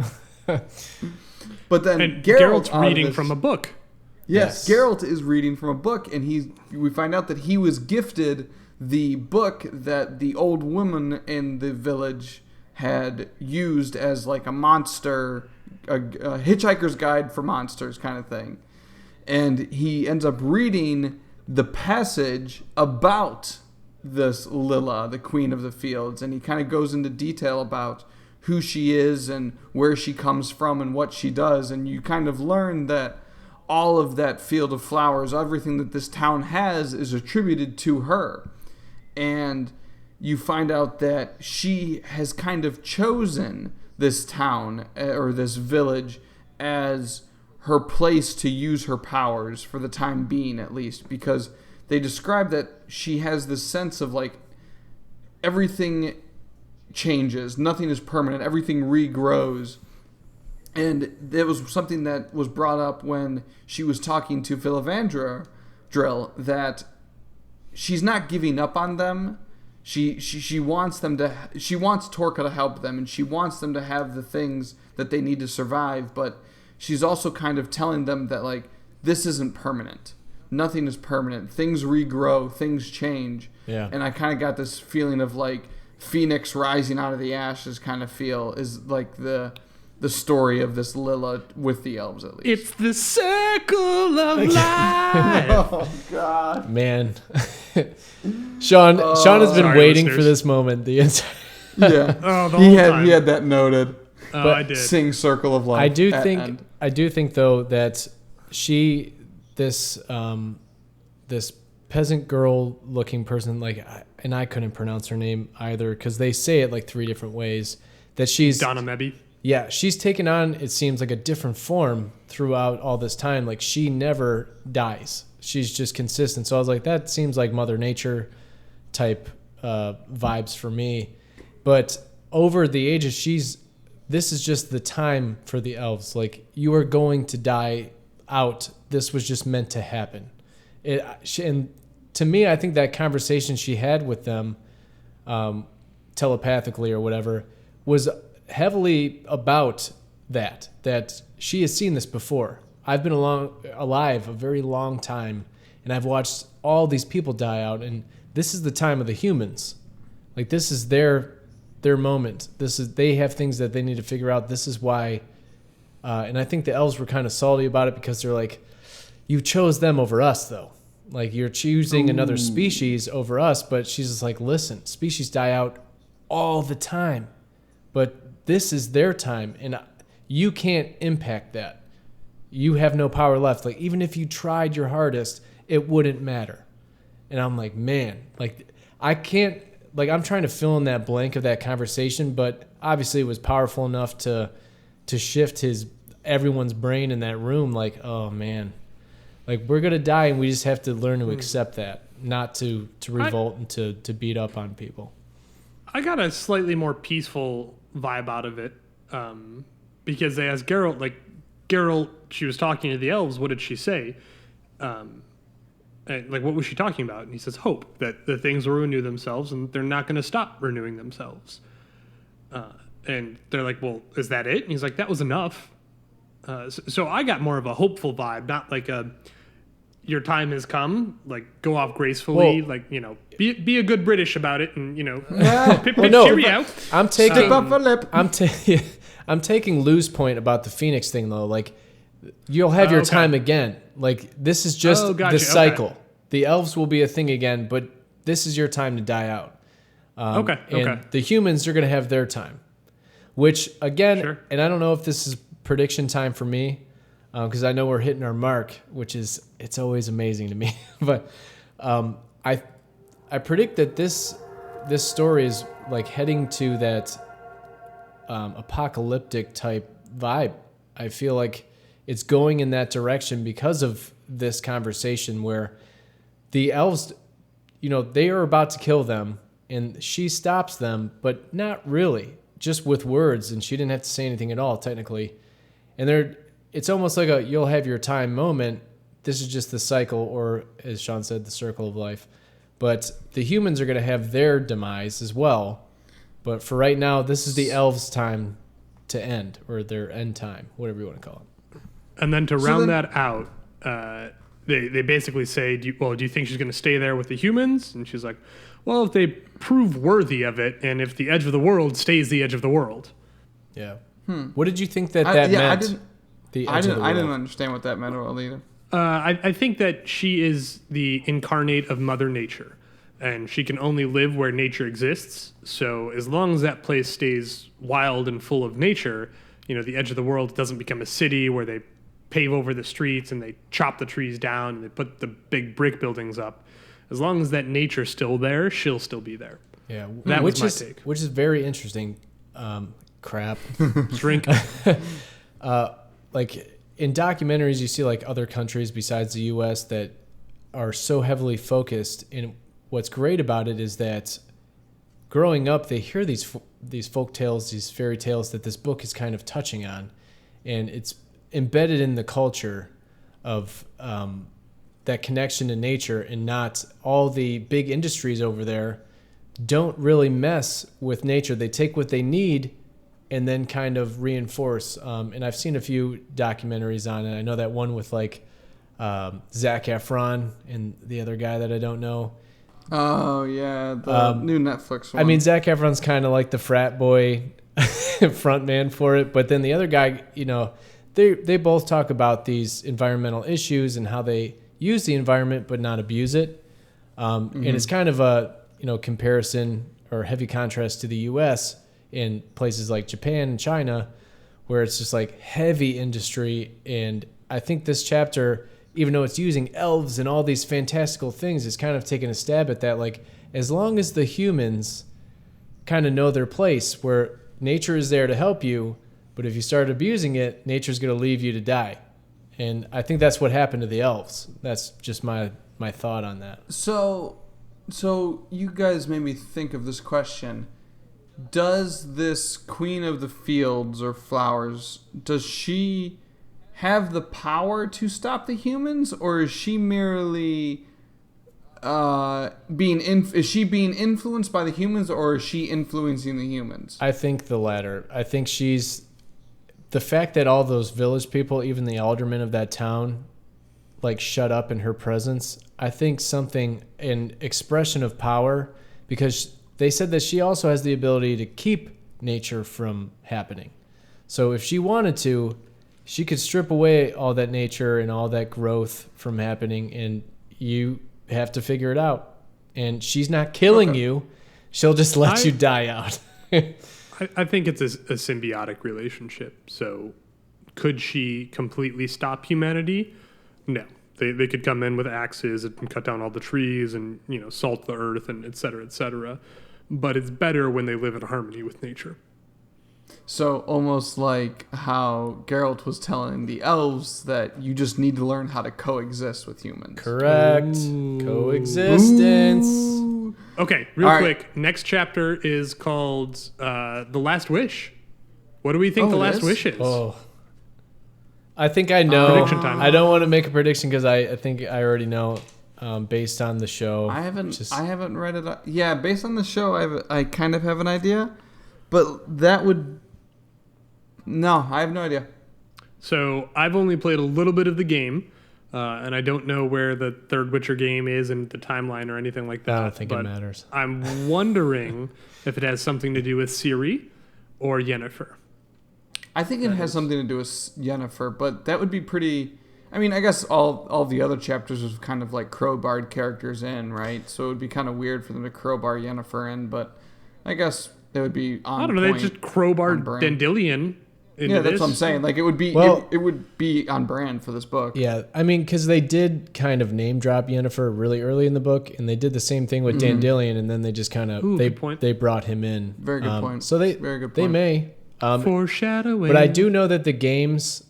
But then And Geralt Geralt's reading from a book. Yes, Geralt is reading from a book, and we find out that he was gifted the book that the old woman in the village had used as like a monster, a hitchhiker's guide for monsters kind of thing. And he ends up reading the passage about this Lila, the Queen of the Fields, and he kind of goes into detail about who she is and where she comes from and what she does, and you kind of learn that all of that field of flowers, everything that this town has, is attributed to her. And you find out that she has kind of chosen this town or this village as her place to use her powers for the time being, at least, because they describe that she has this sense of like everything changes, nothing is permanent, everything regrows. And there was something that was brought up when she was talking to Philavandra Drill, that she's not giving up on them. She wants them to. She wants Torka to help them, and she wants them to have the things that they need to survive. But she's also kind of telling them that like this isn't permanent. Nothing is permanent. Things regrow. Things change. Yeah. And I kind of got this feeling of like Phoenix rising out of the ashes kind of feel is like the story of this Lila with the elves, at least. It's the circle of life. Oh, God. Man. Sean has been Sorry, waiting listeners. for this moment the entire Yeah. Oh, the he whole had time. he had that noted. Oh, I did. Sing Circle of Life. I do at think end. though that this peasant girl looking person, like, and I couldn't pronounce her name either because they say it like 3 different ways, that she's Donna Mebby. Yeah, she's taken on, it seems like, a different form throughout all this time. Like, she never dies. She's just consistent. So I was like, that seems like Mother Nature type vibes for me. But over the ages, this is just the time for the elves. Like, you are going to die out. This was just meant to happen. And to me, I think that conversation she had with them telepathically or whatever was heavily about that she has seen this before. I've been alive a very long time, and I've watched all these people die out, and this is the time of the humans. Like, this is their moment. They have things that they need to figure out. This is why, and I think the elves were kind of salty about it because they're like, you chose them over us, though. Like, you're choosing another species over us, but she's just like, listen, species die out all the time, but this is their time, and you can't impact that. You have no power left. Like, even if you tried your hardest, it wouldn't matter. And I'm like, man, like, I can't, like, I'm trying to fill in that blank of that conversation, but obviously it was powerful enough to shift everyone's brain in that room. Like, oh man, like, we're going to die, and we just have to learn to accept that, not to revolt and to beat up on people. I got a slightly more peaceful vibe out of it because they asked Geralt, she was talking to the elves, what did she say? And, like, what was she talking about? And he says, hope, that the things will renew themselves and they're not going to stop renewing themselves. And they're like, well, is that it? And he's like, that was enough. So I got more of a hopeful vibe, not like your time has come, like, go off gracefully, Well, like, you know, be a good British about it, and, you know, pip, Well, no, cheerio. I'm taking Up a lip. I'm taking Lou's point about the Phoenix thing, though. Like, You'll have your Okay. time again. Like, this is just Oh, gotcha. the cycle. The elves will be a thing again, but this is your time to die out. Okay. And the humans are going to have their time, which again, Sure. and I don't know if this is prediction time for me, because I know we're hitting our mark, which is, it's always amazing to me. But I predict that this story is like heading to that apocalyptic type vibe. I feel like it's going in that direction because of this conversation where the elves, they are about to kill them, and she stops them, but not really, just with words, and she didn't have to say anything at all, technically. And it's almost like a you'll have your time moment. This is just the cycle, or as Sean said, the circle of life. But the humans are going to have their demise as well. But for right now, this is the elves' time to end, or their end time, whatever you want to call it. And then to round that out, they basically say, do you think she's going to stay there with the humans? And she's like, well, if they prove worthy of it, and if the edge of the world stays the edge of the world. Yeah. What did you think that yeah, meant? I didn't understand what that meant at all either. I think that she is the incarnate of Mother Nature, and she can only live where nature exists. So as long as that place stays wild and full of nature, the edge of the world doesn't become a city where they pave over the streets and they chop the trees down and they put the big brick buildings up. As long as that nature's still there, she'll still be there. Yeah, that was my take. Which is very interesting. Crap. Drink. Like in documentaries, you see like other countries besides the U.S. that are so heavily focused. And what's great about it is that growing up, they hear these folk tales, these fairy tales that this book is kind of touching on, and it's embedded in the culture of that connection to nature, and not all the big industries over there don't really mess with nature. They take what they need and then kind of reinforce. And I've seen a few documentaries on it. I know that one with like Zac Efron and the other guy that I don't know. Oh, yeah, the new Netflix one. I mean, Zac Efron's kind of like the frat boy front man for it. But then the other guy, they both talk about these environmental issues and how they use the environment but not abuse it. And it's kind of a comparison or heavy contrast to the U.S. in places like Japan and China, where it's just like heavy industry. And I think this chapter, even though it's using elves and all these fantastical things, is kind of taking a stab at that. Like, as long as the humans kind of know their place, where nature is there to help you, but if you start abusing it, nature's going to leave you to die. And I think that's what happened to the elves. That's just my thought on that. So you guys made me think of this question. Does this Queen of the Fields or Flowers, does she have the power to stop the humans, or is she merely is she being influenced by the humans, or is she influencing the humans? I think the latter. I think she's the fact that all those village people, even the aldermen of that town, like shut up in her presence. I think an expression of power, because they said that she also has the ability to keep nature from happening. So if she wanted to, she could strip away all that nature and all that growth from happening, and you have to figure it out. And she's not killing you. She'll just let you die out. I think it's a symbiotic relationship. So could she completely stop humanity? No. They could come in with axes and cut down all the trees and salt the earth and et cetera, et cetera. But it's better when they live in harmony with nature. So almost like how Geralt was telling the elves that you just need to learn how to coexist with humans. Correct. Coexistence. Ooh. Okay, real quick. Next chapter is called The Last Wish. What do we think The Last Wish is? Oh. I think I know. Prediction time. I don't want to make a prediction because I think I already know based on the show. I haven't read it. Yeah, based on the show, I kind of have an idea. But that would... No, I have no idea. So I've only played a little bit of the game, and I don't know where the third Witcher game is in the timeline or anything like that. I don't think it matters. I'm wondering if it has something to do with Ciri or Yennefer. I think it has something to do with Yennefer, but that would be pretty... I mean, I guess all the other chapters was kind of like crowbarred characters in, right? So it would be kind of weird for them to crowbar Yennefer in, but I guess it would be on I don't know. They just crowbarred Dandelion into that's this. what I'm saying. Like, it would be it would be on brand for this book. Yeah, I mean, because they did kind of name drop Yennefer really early in the book, and they did the same thing with Dandelion, and then they just kind of they brought him in. Very good point. So Very good point. They may foreshadowing. but I do know that the games.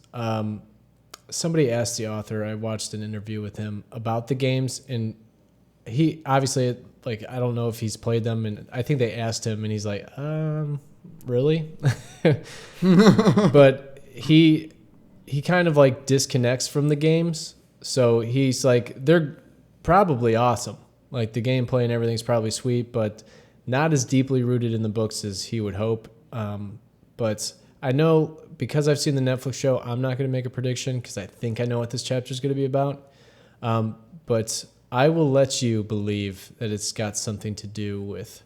Somebody asked the author. I watched an interview with him about the games, and he obviously like I don't know if he's played them, and I think they asked him, and he's like, really? But he kind of like disconnects from the games, so he's like they're probably awesome. Like the gameplay and everything's probably sweet, but not as deeply rooted in the books as he would hope. But I know because I've seen the Netflix show, I'm not going to make a prediction because I think I know what this chapter is going to be about. But I will let you believe that it's got something to do with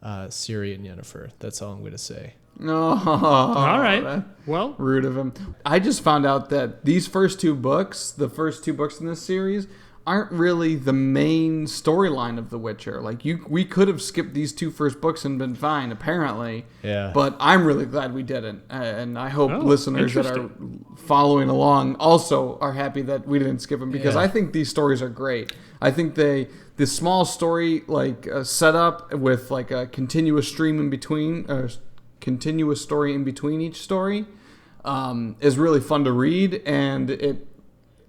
Ciri and Yennefer. That's all I'm going to say. No. All right. Well, rude of him. I just found out that these first two books, the first two books in this series, aren't really the main storyline of The Witcher. Like we could have skipped these two first books and been fine, apparently. Yeah. But I'm really glad we didn't, and I hope listeners that are following along also are happy that we didn't skip them because I think these stories are great. I think the small story like setup with like a continuous stream in between, continuous story in between each story, is really fun to read, and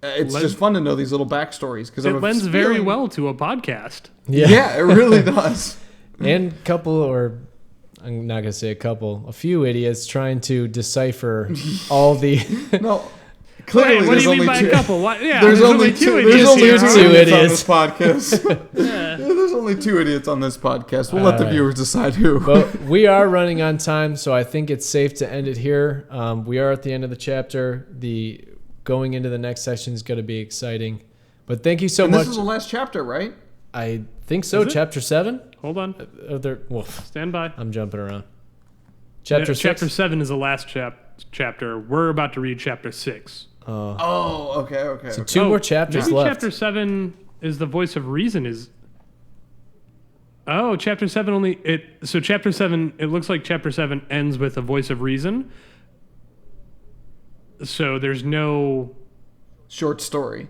it's just fun to know these little backstories because it lends very well to a podcast. Yeah, it really does. And I'm not gonna say a few idiots trying to decipher all the. No, clearly what do you mean by a couple? There's only two idiots. idiots. There's only two idiots on this podcast. There's only two idiots on this podcast. We'll let the viewers decide who. But we are running on time, so I think it's safe to end it here. We are at the end of the chapter. Going into the next section is going to be exciting. But thank you so much. This is the last chapter, right? I think so. Chapter 7? Hold on. Stand by. I'm jumping around. Chapter 6? Chapter 7 is the last chapter. We're about to read chapter 6. Okay. So two more chapters maybe left. Chapter 7 is the voice of reason. Chapter 7 So chapter 7, it looks like chapter 7 ends with a voice of reason. So there's no short story.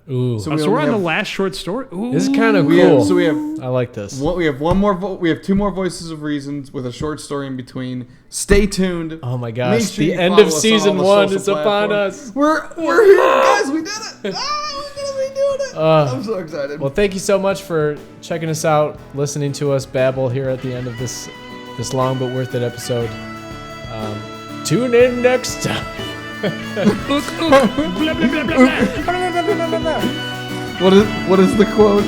Ooh. So we're on the last short story. Ooh. This is kind of cool. I like this. We have one more. We have two more voices of reasons with a short story in between. Stay tuned. Oh my gosh! Sure the end of season 1 is upon us. We're here, guys. We did it. We're gonna be doing it. I'm so excited. Well, thank you so much for checking us out, listening to us babble here at the end of this long but worth it episode. Tune in next time. What is the quote?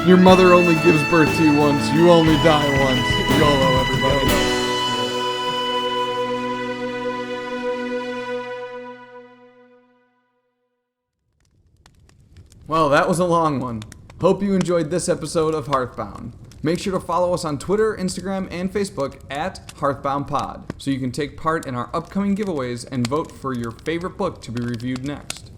Your mother only gives birth to you once. You only die once. YOLO, everybody. Well, that was a long one. Hope you enjoyed this episode of Hearth Bound. Make sure to follow us on Twitter, Instagram, and Facebook at HearthboundPod so you can take part in our upcoming giveaways and vote for your favorite book to be reviewed next.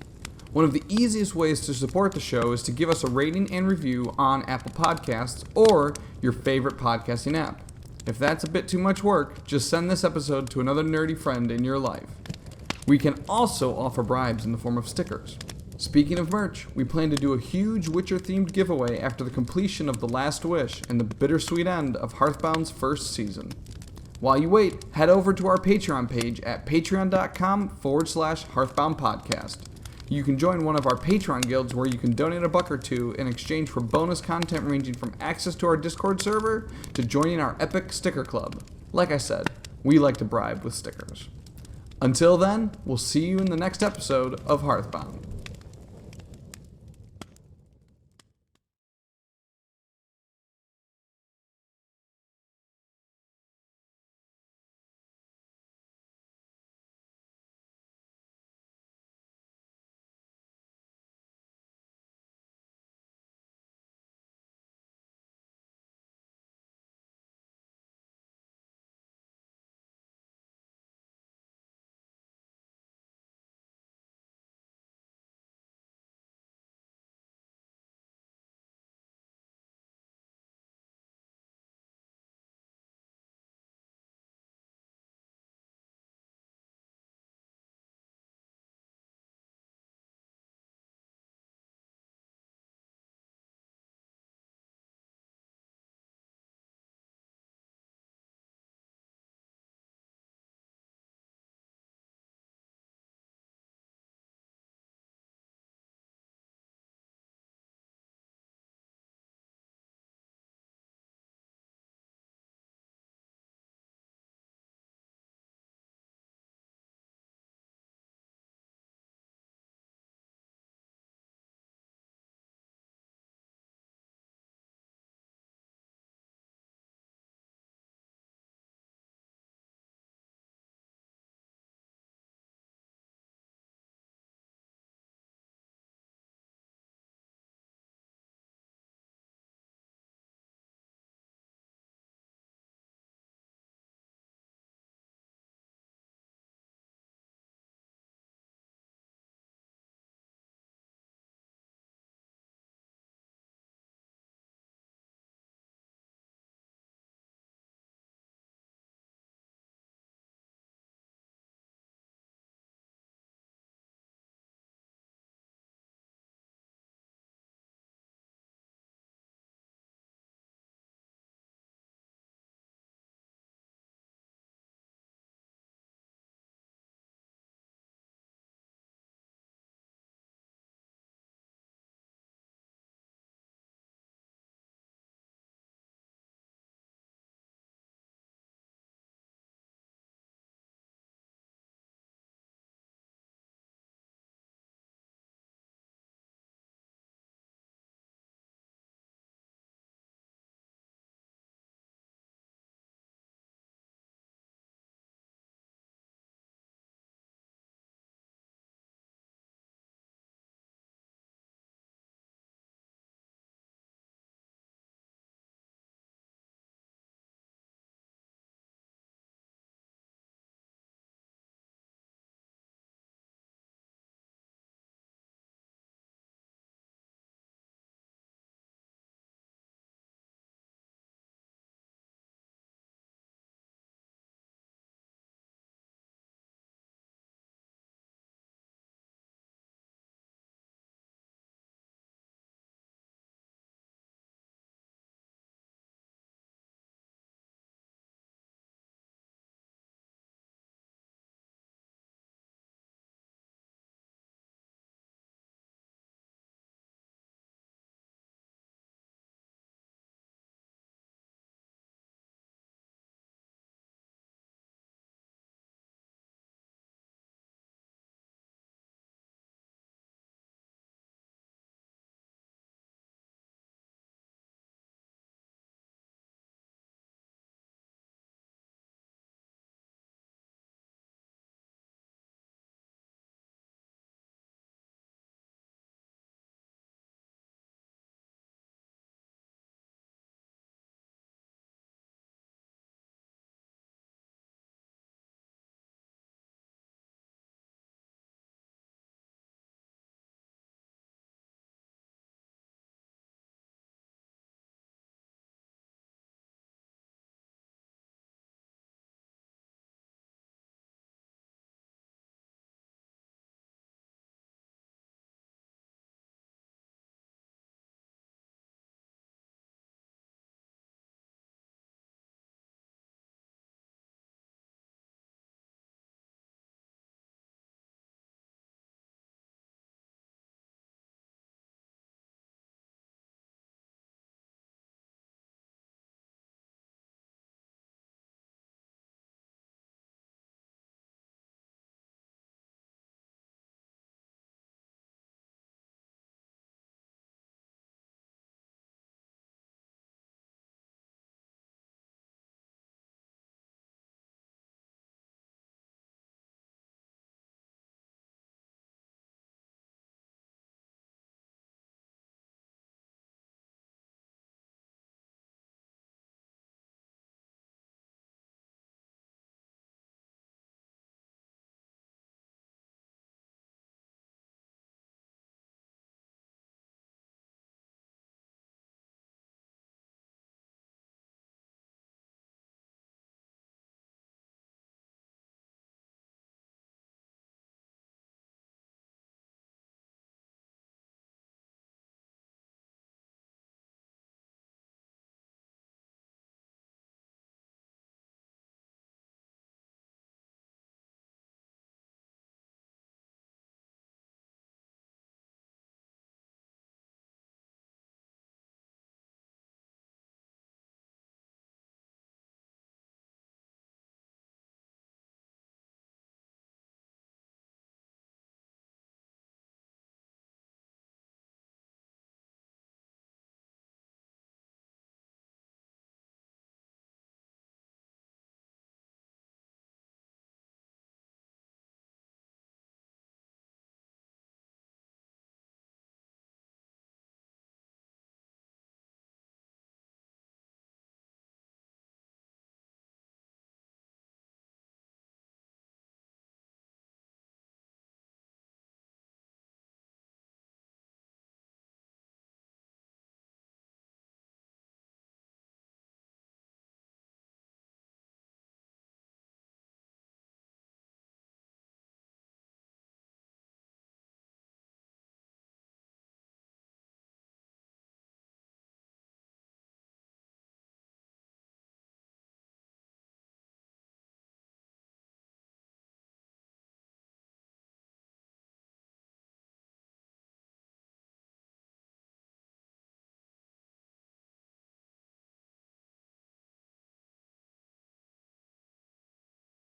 One of the easiest ways to support the show is to give us a rating and review on Apple Podcasts or your favorite podcasting app. If that's a bit too much work, just send this episode to another nerdy friend in your life. We can also offer bribes in the form of stickers. Speaking of merch, we plan to do a huge Witcher-themed giveaway after the completion of The Last Wish and the bittersweet end of Hearthbound's first season. While you wait, head over to our Patreon page at patreon.com/hearthboundpodcast. You can join one of our Patreon guilds where you can donate $1 or $2 in exchange for bonus content ranging from access to our Discord server to joining our epic sticker club. Like I said, we like to bribe with stickers. Until then, we'll see you in the next episode of Hearthbound.